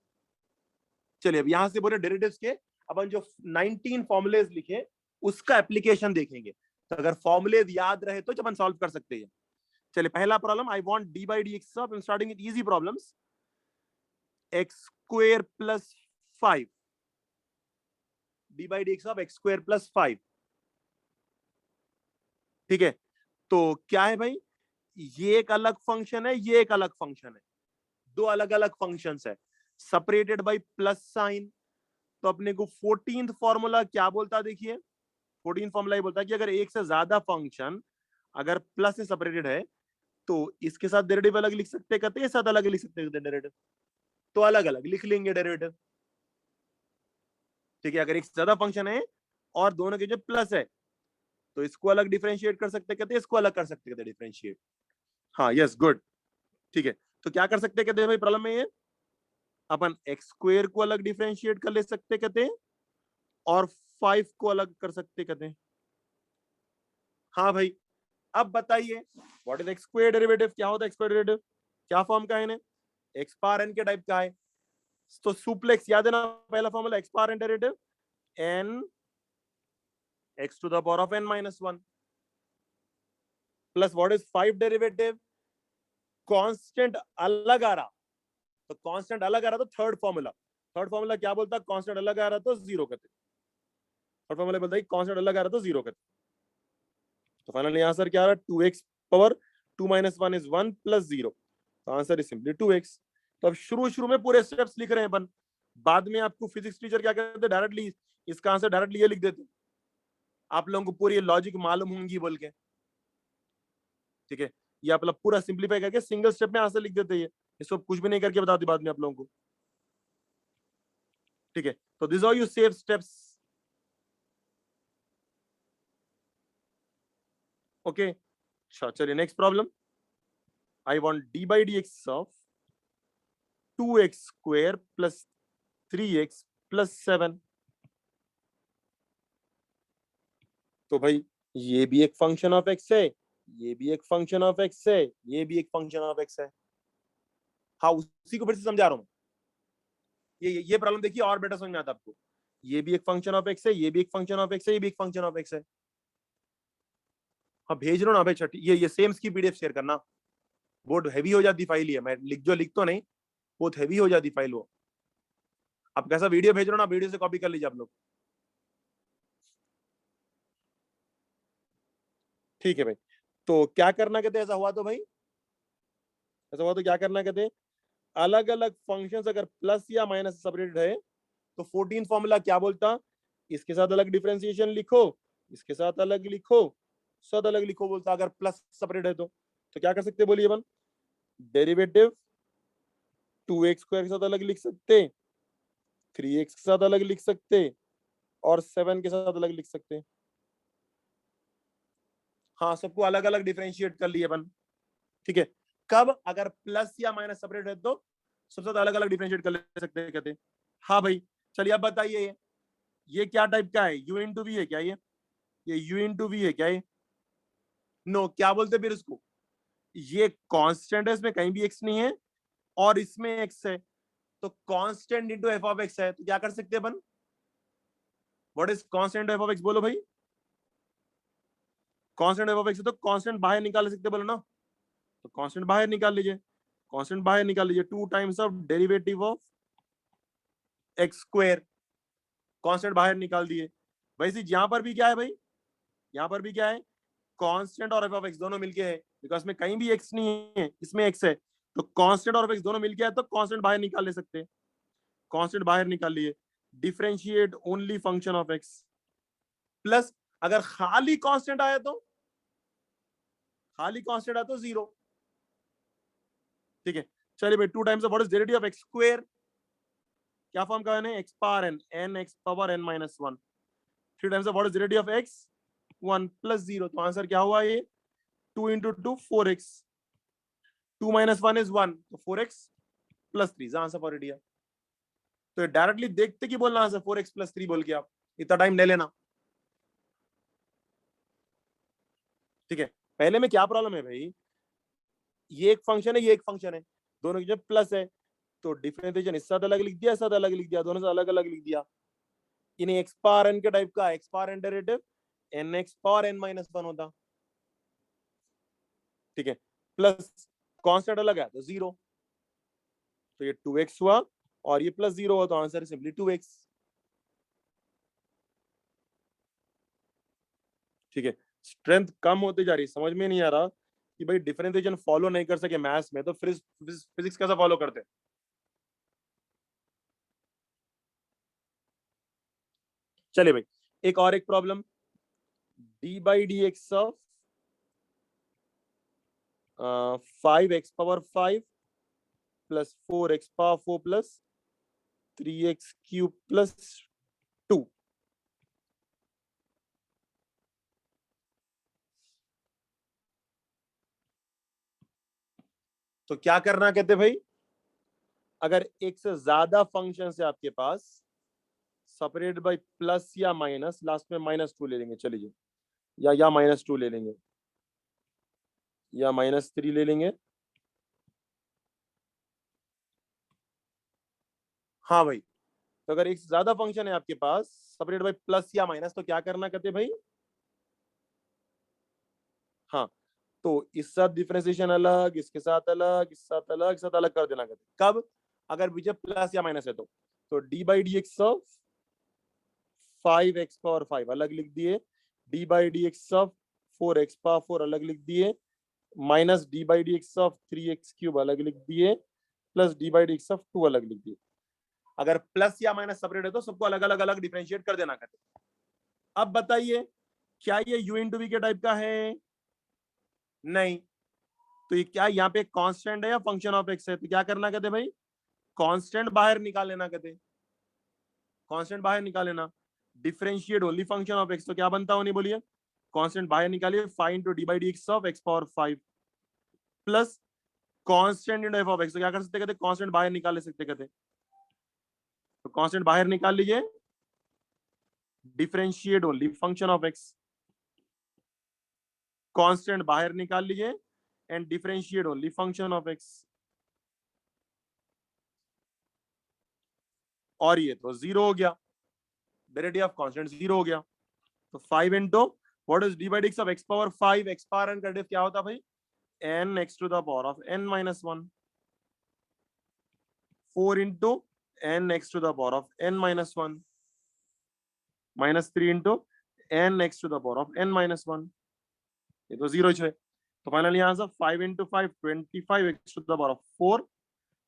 चलिए, अब यहां से बोले डेरिवेटिव्स के अपन जो 19 फॉर्मुलेज लिखे उसका एप्लीकेशन देखेंगे, तो अगर फॉर्मुलेज याद रहे तो अपन सॉल्व कर सकते हैं। चलिए, पहला problem, I want d by d x of, starting with easy problems, x square plus 5, D by d x of x square plus 5। ठीक है, तो क्या है भाई, ये एक अलग फंक्शन है, ये एक अलग फंक्शन है, दो अलग अलग फंक्शंस है, सेपरेटेड बाय प्लस साइन। तो अपने को 14th फॉर्मूला क्या बोलता है, देखिए 14th फॉर्मूला ये बोलता है कि अगर एक से ज्यादा फंक्शन अगर प्लस से सेपरेटेड है तो इसके साथ डेरिवेटिव अलग लिख सकते हैं, कहते हैं साथ अलग लिख सकते हैं डेरिवेटिव, तो अलग अलग लिख लेंगे डेरिवेटिव। ठीक है, अगर एक से ज्यादा फंक्शन है और दोनों के जो प्लस है तो इसको अलग डिफरेंशिएट कर सकते, कहते हैं इसको अलग कर सकते, कहते हैं डिफरेंशिएट। हाँ, यस, गुड। ठीक है, तो क्या कर सकते, कहते हैं भाई प्रॉब्लम में ये अपन एक्स स्क्वायर को अलग डिफरेंशिएट कर ले सकते, कहते हैं, और 5 को अलग कर सकते, कहते हैं। हाँ भाई, अब बताइए what is x square derivative, क्या होता है एक्स स्क्वायर डेरिवेटिव, क्या फॉर्म का है ना, एक्स पावर एन के टाइप का है। तो सुप्लेक्स याद है ना, पहला formula x power n derivative n x to the power of n minus 1 plus what is 5 derivative, constant अलग आ रहा, तो कांस्टेंट अलग आ रहा तो थर्ड फॉर्मूला क्या बोलता, कांस्टेंट अलग आ रहा तो जीरो करते, थर्ड फॉर्मूला बोलता है कांस्टेंट अलग आ रहा तो जीरो करते। तो फाइनली आंसर क्या आ रहा है, 2x power 2 minus 1 is 1 plus 0, तो आंसर इज सिंपली 2x। तो अब शुरू में पूरे स्टेप्स लिख रहे हैं अपन, बाद में आपको फिजिक्स टीचर क्या कहते हैं, डायरेक्टली इसका आंसर डायरेक्टली ये लिख देते, आप लोगों को पूरी लॉजिक मालूम होंगी बोल के। ठीक है, ये आप लोग पूरा सिंप्लीफाई करके सिंगल स्टेप में आंसर लिख देते हैं, इसको कुछ भी नहीं करके बताते बाद में आप लोगों को। ठीक है, तो this are you save steps. Okay, अच्छा चलिए next problem, I want d by d x of 2x square plus 3x plus 7। तो भाई ये भी एक फंक्शन ऑफ एक्स है, ये भी एक फंक्शन ऑफ एक्स है, ये भी एक फंक्शन ऑफ एक्स है। हाँ, उसी को फिर से समझा रहा हूँ, ये प्रॉब्लम देखिए और बेटर समझ में आता आपको, ये भी एक फंक्शन ऑफ एक्स है, ये भी एक फंक्शन ऑफ एक्स है, ये भी एक फंक्शन ऑफ एक्स है। हाँ, भेज रहा हूँ ना भाई, छठी ये सेम की पीडीएफ शेयर करना, बहुत हैवी हो जाती फाइल, है मैं लिख तो नहीं, बहुत हैवी हो जाती फाइल वो। आप कैसा वीडियो भेज रहे हो ना, वीडियो से कॉपी कर लीजिए आप लोग। ठीक है भाई, तो क्या करना कहते हैं, ऐसा हुआ तो भाई, ऐसा हुआ तो क्या करना कहते हैं, अलग अलग फंक्शंस अगर प्लस या माइनस सेपरेटेड है तो 14 फॉर्मूला क्या बोलता, इसके साथ अलग डिफरेंशिएशन लिखो, इसके साथ अलग लिखो, साथ अलग लिखो बोलता, अगर प्लस सेपरेट है तो क्या कर सकते बोलिए अपन, डेरिवेटिव 2x स्क्वायर के साथ अलग लिख सकते, 3x के साथ अलग लिख सकते, और 7 के साथ अलग लिख सकते। हाँ, सबको अलग अलग डिफरेंशिएट कर लिए अपन, ठीक है। कब, अगर प्लस या माइनस सेपरेट है तो सबसे अलग अलग डिफरेंशिएट कर ले सकते हैं कहते। हाँ भाई, चलिए अब बताइए, ये क्या टाइप का है, u इंटू वी है क्या, ये u इंटू वी है क्या, ये नो, क्या बोलते फिर इसको, ये कांस्टेंट है, इसमें कहीं भी x नहीं है और इसमें x है, तो constant into f of x है, तो क्या कर सकते हैं अपन, what is constant f of x, बोलो भाई, कांस्टेंट एफ ऑफ एक्स है तो कांस्टेंट बाहर निकाल सकते बोलो ना, तो कांस्टेंट बाहर निकाल लीजिए, कांस्टेंट बाहर निकाल लीजिए, 2 times of derivative of x square, constant बाहर निकाल दिए। वैसे यहां पर भी क्या है भाई, यहां पर भी क्या है, कांस्टेंट और एफ ऑफ एक्स दोनों मिलके है, बिकॉज में कहीं भी एक्स नहीं है, इसमें एक्स है, तो कांस्टेंट और एफ एक्स दोनों मिलके है, तो कांस्टेंट बाहर निकाल ले सकते हैं, कांस्टेंट बाहर निकाल लिए, differentiate only function of x, plus अगर खाली कांस्टेंट आया तो, खाली कांस्टेंट आया तो जीरो, ठीक है। चलिए भाई, 2 times of what is derivative of x square, क्या फॉर्म का है, x power n, n x power n minus 1, 3 times of what is derivative of x 1 plus 0, तो आंसर क्या हुआ, ये 2 इंटू 2 4x, 2 माइनस 1 इज 1, तो 4x plus 3 answer for India. तो directly देखते कि बोलना आंसर 4x प्लस 3 बोल के, आप इतना टाइम ले लेना, ठीक है। पहले में क्या प्रॉब्लम है भाई, ये एक फंक्शन है, ये एक फंक्शन है, दोनों की जब प्लस है तो डिफरेंशिएशन इस साथ अलग लिख दिया, इस साथ अलग लिख दिया, दोनों से अलग अलग लिख दिया, इन्हें एक्स पावर एन के टाइप का, x power n derivative n x power n minus 1 होता, ठीक है, प्लस कांस्टेंट अलग है तो जीरो, तो ये 2x हुआ और ये प्लस 0 हुआ, तो आंसर सिंपली 2x, ठीक है। स्ट्रेंथ कम होती जा रही है, समझ में नहीं आ रहा कि भाई डिफरेंशिएशन फॉलो नहीं कर सके मैथ्स में, तो फिजिक्स कैसा फॉलो करते हैं। चलिए भाई, एक problem, D by d x of 5x power 5 plus 4x power 4 plus 3x cube plus 2, तो क्या करना कहते भाई, अगर एक से ज्यादा फंक्शन है आपके पास, सेपरेट बाय प्लस या माइनस, लास्ट में -2 ले लेंगे, चलिए, या -2 ले लेंगे, या -3 ले लेंगे, हाँ भाई, तो अगर एक से ज्यादा फंक्शन है आपके पास सेपरेट बाय प्लस या माइनस, तो क्या करना कहते भाई, हाँ, तो इस साथ डिफरेंशिएशन अलग, इसके साथ अलग, इस साथ अलग, इस साथ अलग कर देना कहते, कब, अगर बीच प्लस या माइनस है तो d by d x of 5x power 5 अलग लिख दिए, D by d x of 4x power 4 अलग लिख दिए, minus D by d x of 3x cube अलग लिख दिए, plus D by d x of 2 अलग लिख दिए। अगर प्लस या माइनस सेपरेट है तो सबको अलग अलग अलग डिफरेंशिएट कर देना कहते। अब बताइए, क्या ये यू इंटू वी के टाइप का है, नहीं, तो ये क्या यहाँ पे कांस्टेंट है या फंक्शन ऑफ एक्स है, तो क्या करना कहते भाई, कांस्टेंट बाहर निकाल लेना कहते, कांस्टेंट बाहर निकाल लेना, differentiate only function of x, तो क्या बनता है, नहीं बोलिए, कांस्टेंट बाहर निकालिए, 5 into D by d x of x power 5 plus constant into f of x, तो क्या कर सकते कहते, कांस्टेंट बाहर निकाल ले सकते कहते, तो कांस्टेंट बाहर निकाल लीजिए, differentiate only function of x, constant बाहर निकाल लीजिए and differentiate only function of x, और ये तो जीरो हो गया, डेरिवेटिव ऑफ कांस्टेंट जीरो हो गया, तो 5 into what is d by d x of x power 5, x power n का डेरिवेटिव क्या होता भाई, n x to the power of n minus 1, 4 into n x to the power of n minus 1, minus 3 into n x to the power of n minus 1, ये तो 0 है। तो finally answer 5 into 5 25 x to the power of 4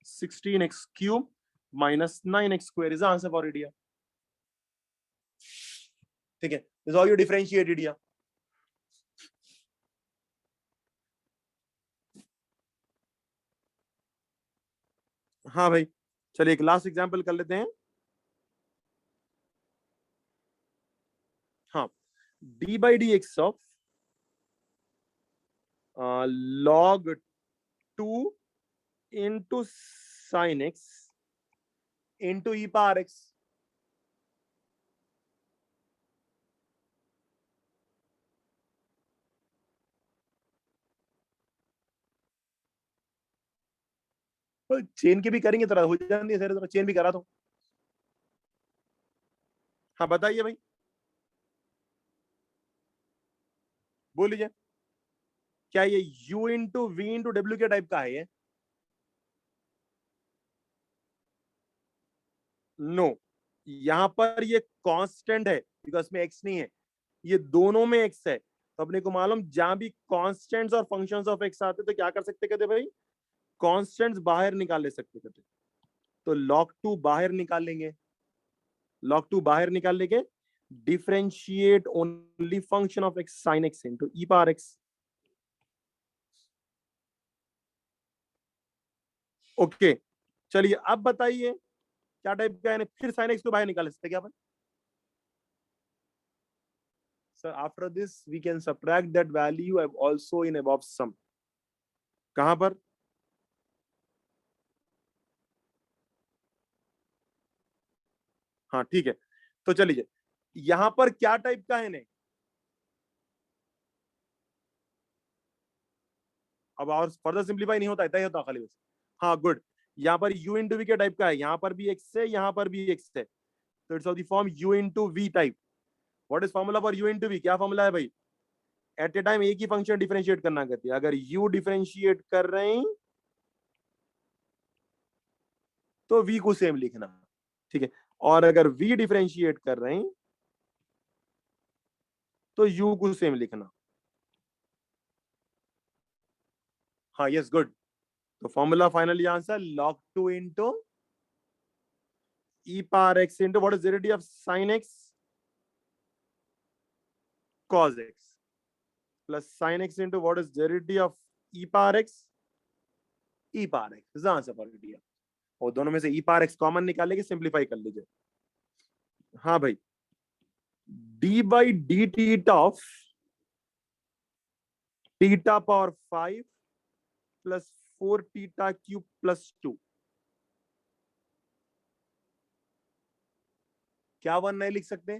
16x cube minus 9x square is the answer for it here. ठीक है, this is how you differentiate it here. हाँ भाई, चलिए एक लास्ट एग्जांपल कर लेते हैं। हाँ, d by dx of log 2 into sin x into e power x. Chain के भी करेंगे, तरह हो जाती है, जरा चेन भी करा दो। हाँ बताइए भाई, बोल लीजिए, क्या ये u इंटू वी इंटू डब्ल्यू के टाइप का है ये? नो, यहां पर ये कांस्टेंट है बिकॉज में x नहीं है, ये दोनों में x है। तो अपने को मालूम, जहां भी कांस्टेंट्स और फंक्शंस ऑफ x आते तो क्या कर सकते कहते भाई, कांस्टेंट्स बाहर निकाल ले सकते कहते। तो log 2 बाहर निकाल लेंगे, log 2 बाहर निकाल लेंगे, differentiate only function of x sin x into e power x. Okay, चलिए अब बताइए क्या टाइप का है, फिर sin x को बाहर निकाल सकते क्या अपन? Sir after this we can subtract that value also in above sum. कहां पर? हाँ ठीक है, तो चलिए यहां पर क्या टाइप का है ने, अब और फर्दर सिंप्लीफाई नहीं होता, इतना ही होता खाली बस। हाँ गुड, यहाँ पर u इंटू वी क्या टाइप का है, यहाँ पर भी x है, यहाँ पर भी x है, तो it's of the form u into v type. What is formula for u into v? क्या फॉर्मूला है भाई? एट ए टाइम एक ही फंक्शन डिफरेंशिएट करना कहती है। अगर u डिफरेंशिएट कर रहे हैं तो v को सेम लिखना, ठीक है, और अगर v डिफरेंशिएट कर रहे हैं तो u को सेम लिखना। हाँ यस गुड, तो formula finally answer log 2 into e power x into what is derivative of sin x cos x plus sin x into what is derivative of e power x e power x is the answer for it here. और दोनों में से e power x common निकाल के simplify कर लीजिए। हाँ भाई, d by dt of theta power 5 plus 4 theta cube plus 2, क्या 1 नहीं लिख सकते?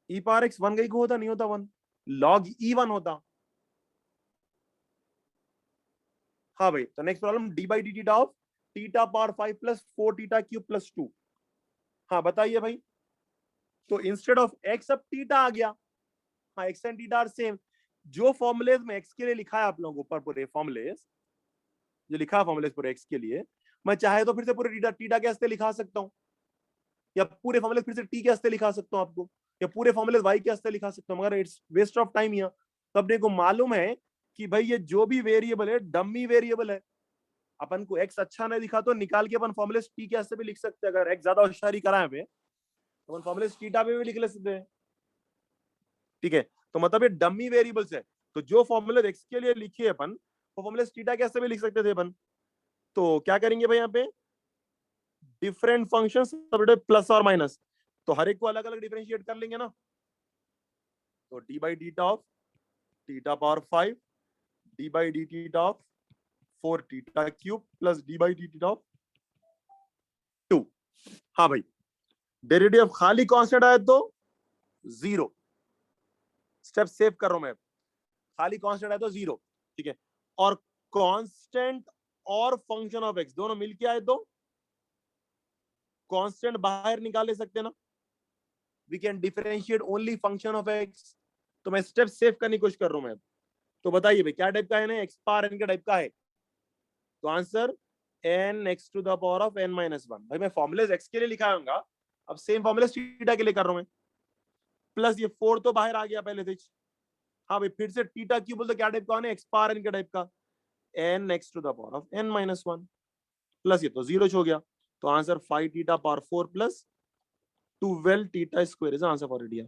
e power x 1 का ही होता, नहीं होता 1, log e 1 होता। हाँ भाई, तो next problem d by dt of theta power 5 plus 4 theta cube plus 2। हाँ बताइए भाई, तो इंस्टेड ऑफ x अब थीटा आ गया। हाँ, x and theta are same. जो फॉर्मूलेज में x के लिए लिखा है आप लोगों को ऊपर, पूरे फॉर्मूलेज जो लिखा है फॉर्मूलेज पूरे x के लिए, मैं चाहे तो फिर से पूरे थीटा थीटा के हस्ते लिखा सकता हूँ, या पूरे फॉर्मूलेज फिर से t के हस्ते लिखा सकता हूँ आपको, या पूरे फॉर्मूलेज y के हस्ते लिखा सकता हूँ, मगर इट्स वेस्ट ऑफ टाइम यहाँ। तो अपने को मालूम है कि भाई ये जो भी वेरिएबल है डमी वेरिएबल है, अपन को x अच्छा नहीं दिखा तो निकाल के अपन फॉर्मूलेज t के हस्ते भी लिख सकते हैं। अगर x ज्यादा होशियारी कराए पे तो अपन फॉर्मूलेज थीटा पे भी लिख ले सकते हैं, ठीक है। तो मतलब ये डमी वेरिएबल्स है, तो जो फॉर्मूले x के लिए लिखे अपन वो फॉर्मूले थीटा कैसे भी लिख सकते थे अपन। तो क्या करेंगे भाई, यहाँ पे डिफरेंट फंक्शंस प्लस और माइनस, तो हर एक को अलग अलग डिफरेंशिएट कर लेंगे ना। तो d by D of theta power 5 D by D theta of 4 theta cube plus D by D theta of 2। हाँ भाई, डेरिवेटिव खाली कांस्टेंट आया तो 0, स्टेप सेव कर रहा हूं मैं, खाली कांस्टेंट है तो 0, ठीक है। और कांस्टेंट और फंक्शन ऑफ एक्स दोनों मिलके आए तो कांस्टेंट बाहर निकाल ले सकते ना, we can differentiate only function of x. तो मैं स्टेप सेव करने की कोशिश कर रहा हूं मैं। तो बताइए भाई क्या टाइप का है ना, एक्स पावर एन का टाइप का है। तो answer n x to the power of n minus one. भाई मैं फॉर्मूलेज एक्स के लिए लिखा हूँ, अब सेम फॉर्मूलेज थीटा के लिए कर रहा हूं मैं। प्लस ये 4 तो बाहर आ गया पहले से। हाँ भाई, फिर से थीटा क्यूब बोलते क्या टाइप का है, एक्स पावर एन के टाइप का, n x to the power of n minus 1 plus ये तो जीरो हो गया। तो answer 5 theta power 4 plus 12 theta square is answer for India.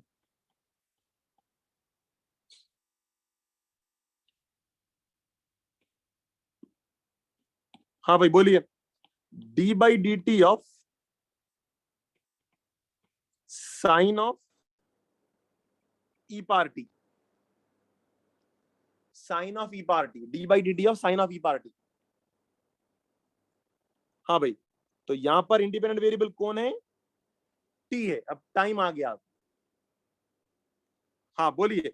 हाँ भाई बोलिए, d by d t of sine of e power t, sine of e power t, d by d t of sine of e power t. हाँ भाई, तो यहां पर independent variable कौन है, टी है। अब टाइम आ गया। हाँ बोलिए,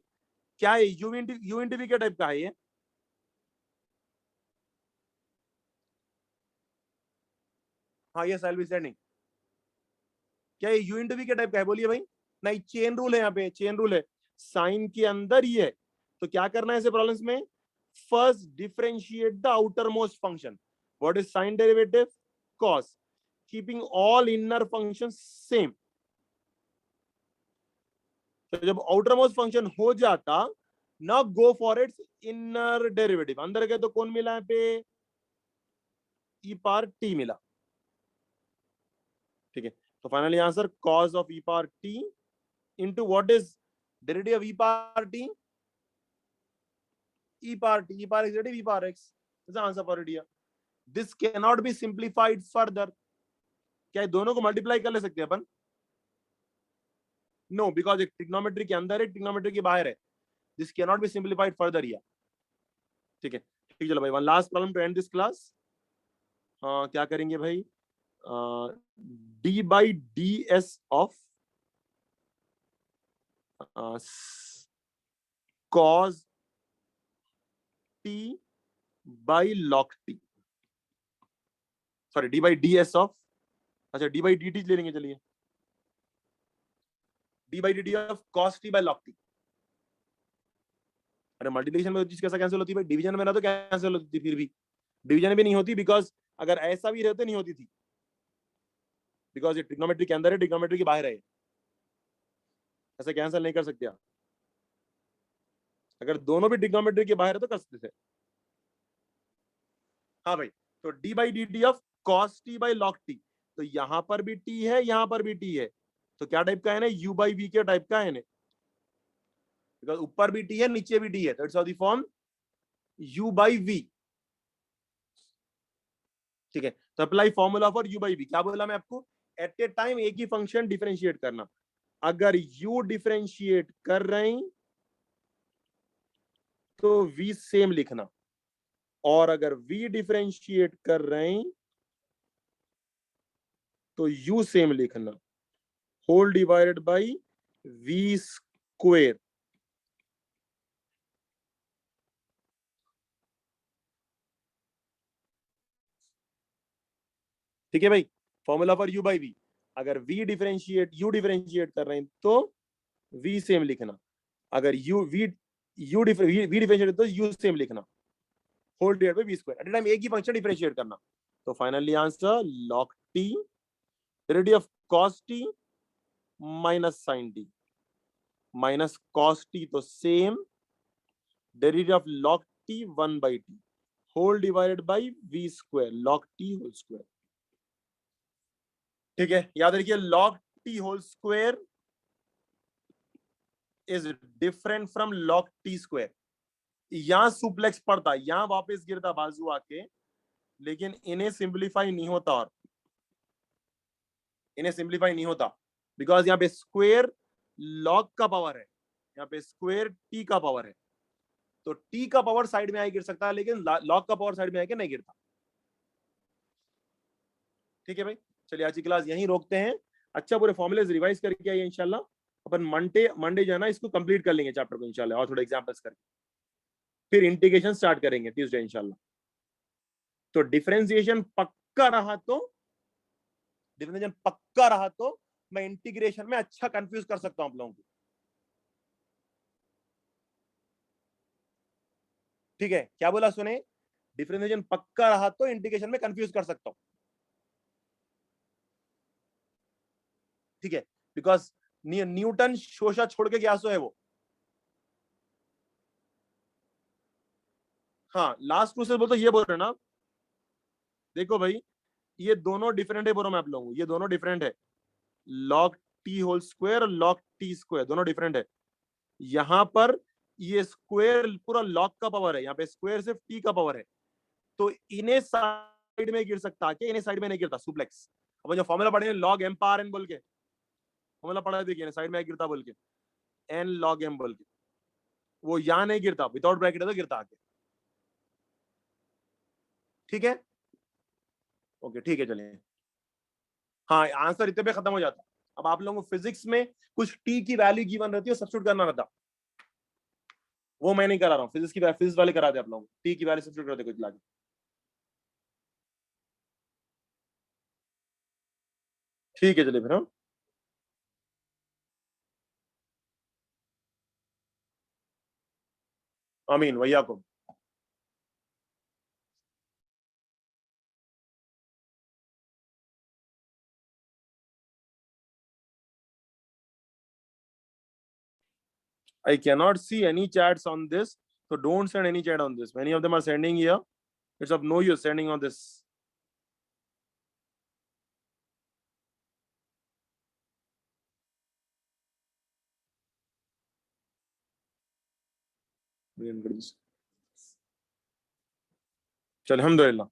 क्या है, यू इंटू वी के टाइप का है ये? हाँ ये सेल्फ स्टैंडिंग, क्या ये यू इंटू वी के टाइप का है, बोलिए भाई। नहीं, चेन रूल है, यहाँ पे चेन रूल है, साइन के अंदर ही है। तो क्या करना है ऐसे प्रॉब्लम्स में, first differentiate the outer most function, what is sine derivative, cos, keeping all inner function same. तो जब आउटर मोस्ट फंक्शन हो जाता, ना गो फॉर इट्स इनर डेरिवेटिव, अंदर गए तो कौन मिला यहाँ पे, ई पावर टी मिला। ठीक है, तो finally answer cos of e power T into what is derivative of e power t, e power t, e power x derivative e power x is the answer for it here. This cannot be simplified further. क्या ये दोनों को multiply कर ले सकते हैं अपन? No, because एक ट्रिग्नोमेट्री के अंदर है, ट्रिग्नोमेट्री के बाहर है। This cannot be simplified further here. ठीक है, ठीक, चलो भाई, one last problem to end this class. क्या करेंगे भाई, d by d s of cos t by log t, sorry d by d s of, अच्छा डी बाई डी टी ले लेंगे, चलिए d by d t of cos t by log t। अरे multiplication में तो चीज कैसा cancel होती है भाई, डिवीजन में ना तो कैंसिल होती थी, फिर भी डिवीजन भी नहीं होती, बिकॉज अगर ऐसा भी रहते नहीं होती थी, बिकॉज ये ट्रिग्नोमेट्री के अंदर है, ट्रिग्नोमेट्री के बाहर है, ऐसे कैंसिल नहीं कर सकते आप। अगर दोनों भी ट्रिग्नोमेट्री के बाहर है तो कर सकते थे। हाँ भाई, तो d by d t of cos T by log T, तो यहां पर भी टी है, यहां पर भी टी है, तो क्या टाइप का है ना, यू बाई वी के टाइप का है ना, बिकॉज ऊपर भी टी है नीचे भी टी है, तो it's of the form u by v. ठीक है, तो apply formula for u by v, क्या बोला मैं आपको, एट ए टाइम एक ही फंक्शन डिफरेंशिएट करना। अगर यू डिफरेंशिएट कर रहे हैं तो वी सेम लिखना, और अगर वी डिफरेंशिएट कर रहे हैं तो यू सेम लिखना, whole divided by v square. ठीक है भाई, formula for u by v, अगर वी डिफरेंशिएट यू डिफरेंशिएट कर रहे हैं तो वी सेम लिखना, अगर वी डिफरेंशिएट तो यू सेम लिखना, whole divided by v square, at a time एक ही फंक्शन डिफरेंशिएट करना। तो finally answer log t derivative of cos t minus sin t, minus cos t तो same, derivative of log t 1 by t whole divided by v square log t whole square. ठीक है, याद रखिए log t whole square is different from log t square. यहां सुप्लेक्स पड़ता, यहां वापस गिरता बाजू आके, लेकिन इन्हें सिंप्लीफाई नहीं होता, और इन्हें सिंप्लीफाई नहीं होता, बिकॉज यहाँ पे स्क्वायर लॉग का पावर है, यहाँ पे स्क्वायर टी का पावर है, तो टी का पावर साइड में आके गिर सकता है, लेकिन लॉग का पावर साइड में आके नहीं गिरता। ठीक है भाई, चलिए आज की क्लास यहीं रोकते हैं। अच्छा, पूरे फॉर्मुले रिवाइज करके आइए इंशाल्लाह, अपन मंडे जो है ना इसको कंप्लीट कर लेंगे चैप्टर को इंशाल्लाह, और थोड़े एग्जांपल्स करके फिर इंटीग्रेशन स्टार्ट करेंगे ट्यूसडे इंशाल्लाह। तो डिफरेंशिएशन पक्का रहा तो, डिफरेंशिएशन पक्का रहा तो मैं इंटीग्रेशन में अच्छा कंफ्यूज कर सकता हूं आप लोगों को। ठीक है, क्या बोला सुने, डिफरेंशिएशन पक्का रहा तो इंटीग्रेशन में कंफ्यूज कर सकता हूं। ठीक है, बिकॉज न्यूटन शोषा छोड़ के क्या सो है वो। हाँ लास्ट क्वेश्चन बोल तो ये बोल रहे ना, देखो भाई ये दोनों डिफरेंट है, बोलो मैं आप लोगों को, ये दोनों डिफरेंट है, log t होल स्क्वायर और log t स्क्वायर दोनों डिफरेंट है। यहां पर ये स्क्वायर पूरा log का पावर है, यहाँ पे स्क्वायर सिर्फ t का पावर है, तो इन्हें साइड में गिर सकता है, इन्हें साइड में नहीं गिरता सुप्लेक्स। अब जो फॉर्मूला पढ़े log m पावर n बोल के, फॉर्मूला पढ़ा देखिए साइड में गिरता बोल के, n log m बोल के, वो यहां नहीं गिरता, विदाउट ब्रैकेट है तो गिरता आगे। ठीक है, ओके ठीक है चलिए। हाँ आंसर इतने पे खत्म हो जाता। अब आप लोगों को फिजिक्स में कुछ टी की वैल्यू गिवन रहती है, सब्स्टिट्यूट करना रहता, वो मैं नहीं करा रहा हूँ, फिजिक्स वाले कराते आप लोगों को, टी की वैल्यू सब्स्टिट्यूट करते कुछ लाके। ठीक है चलिए फिर। हाँ आमीन भैया को। I cannot see any chats on this, so don't send any chat on this. Many of them are sending here. It's of no use sending on this. चल अल्हम्दुलिल्लाह।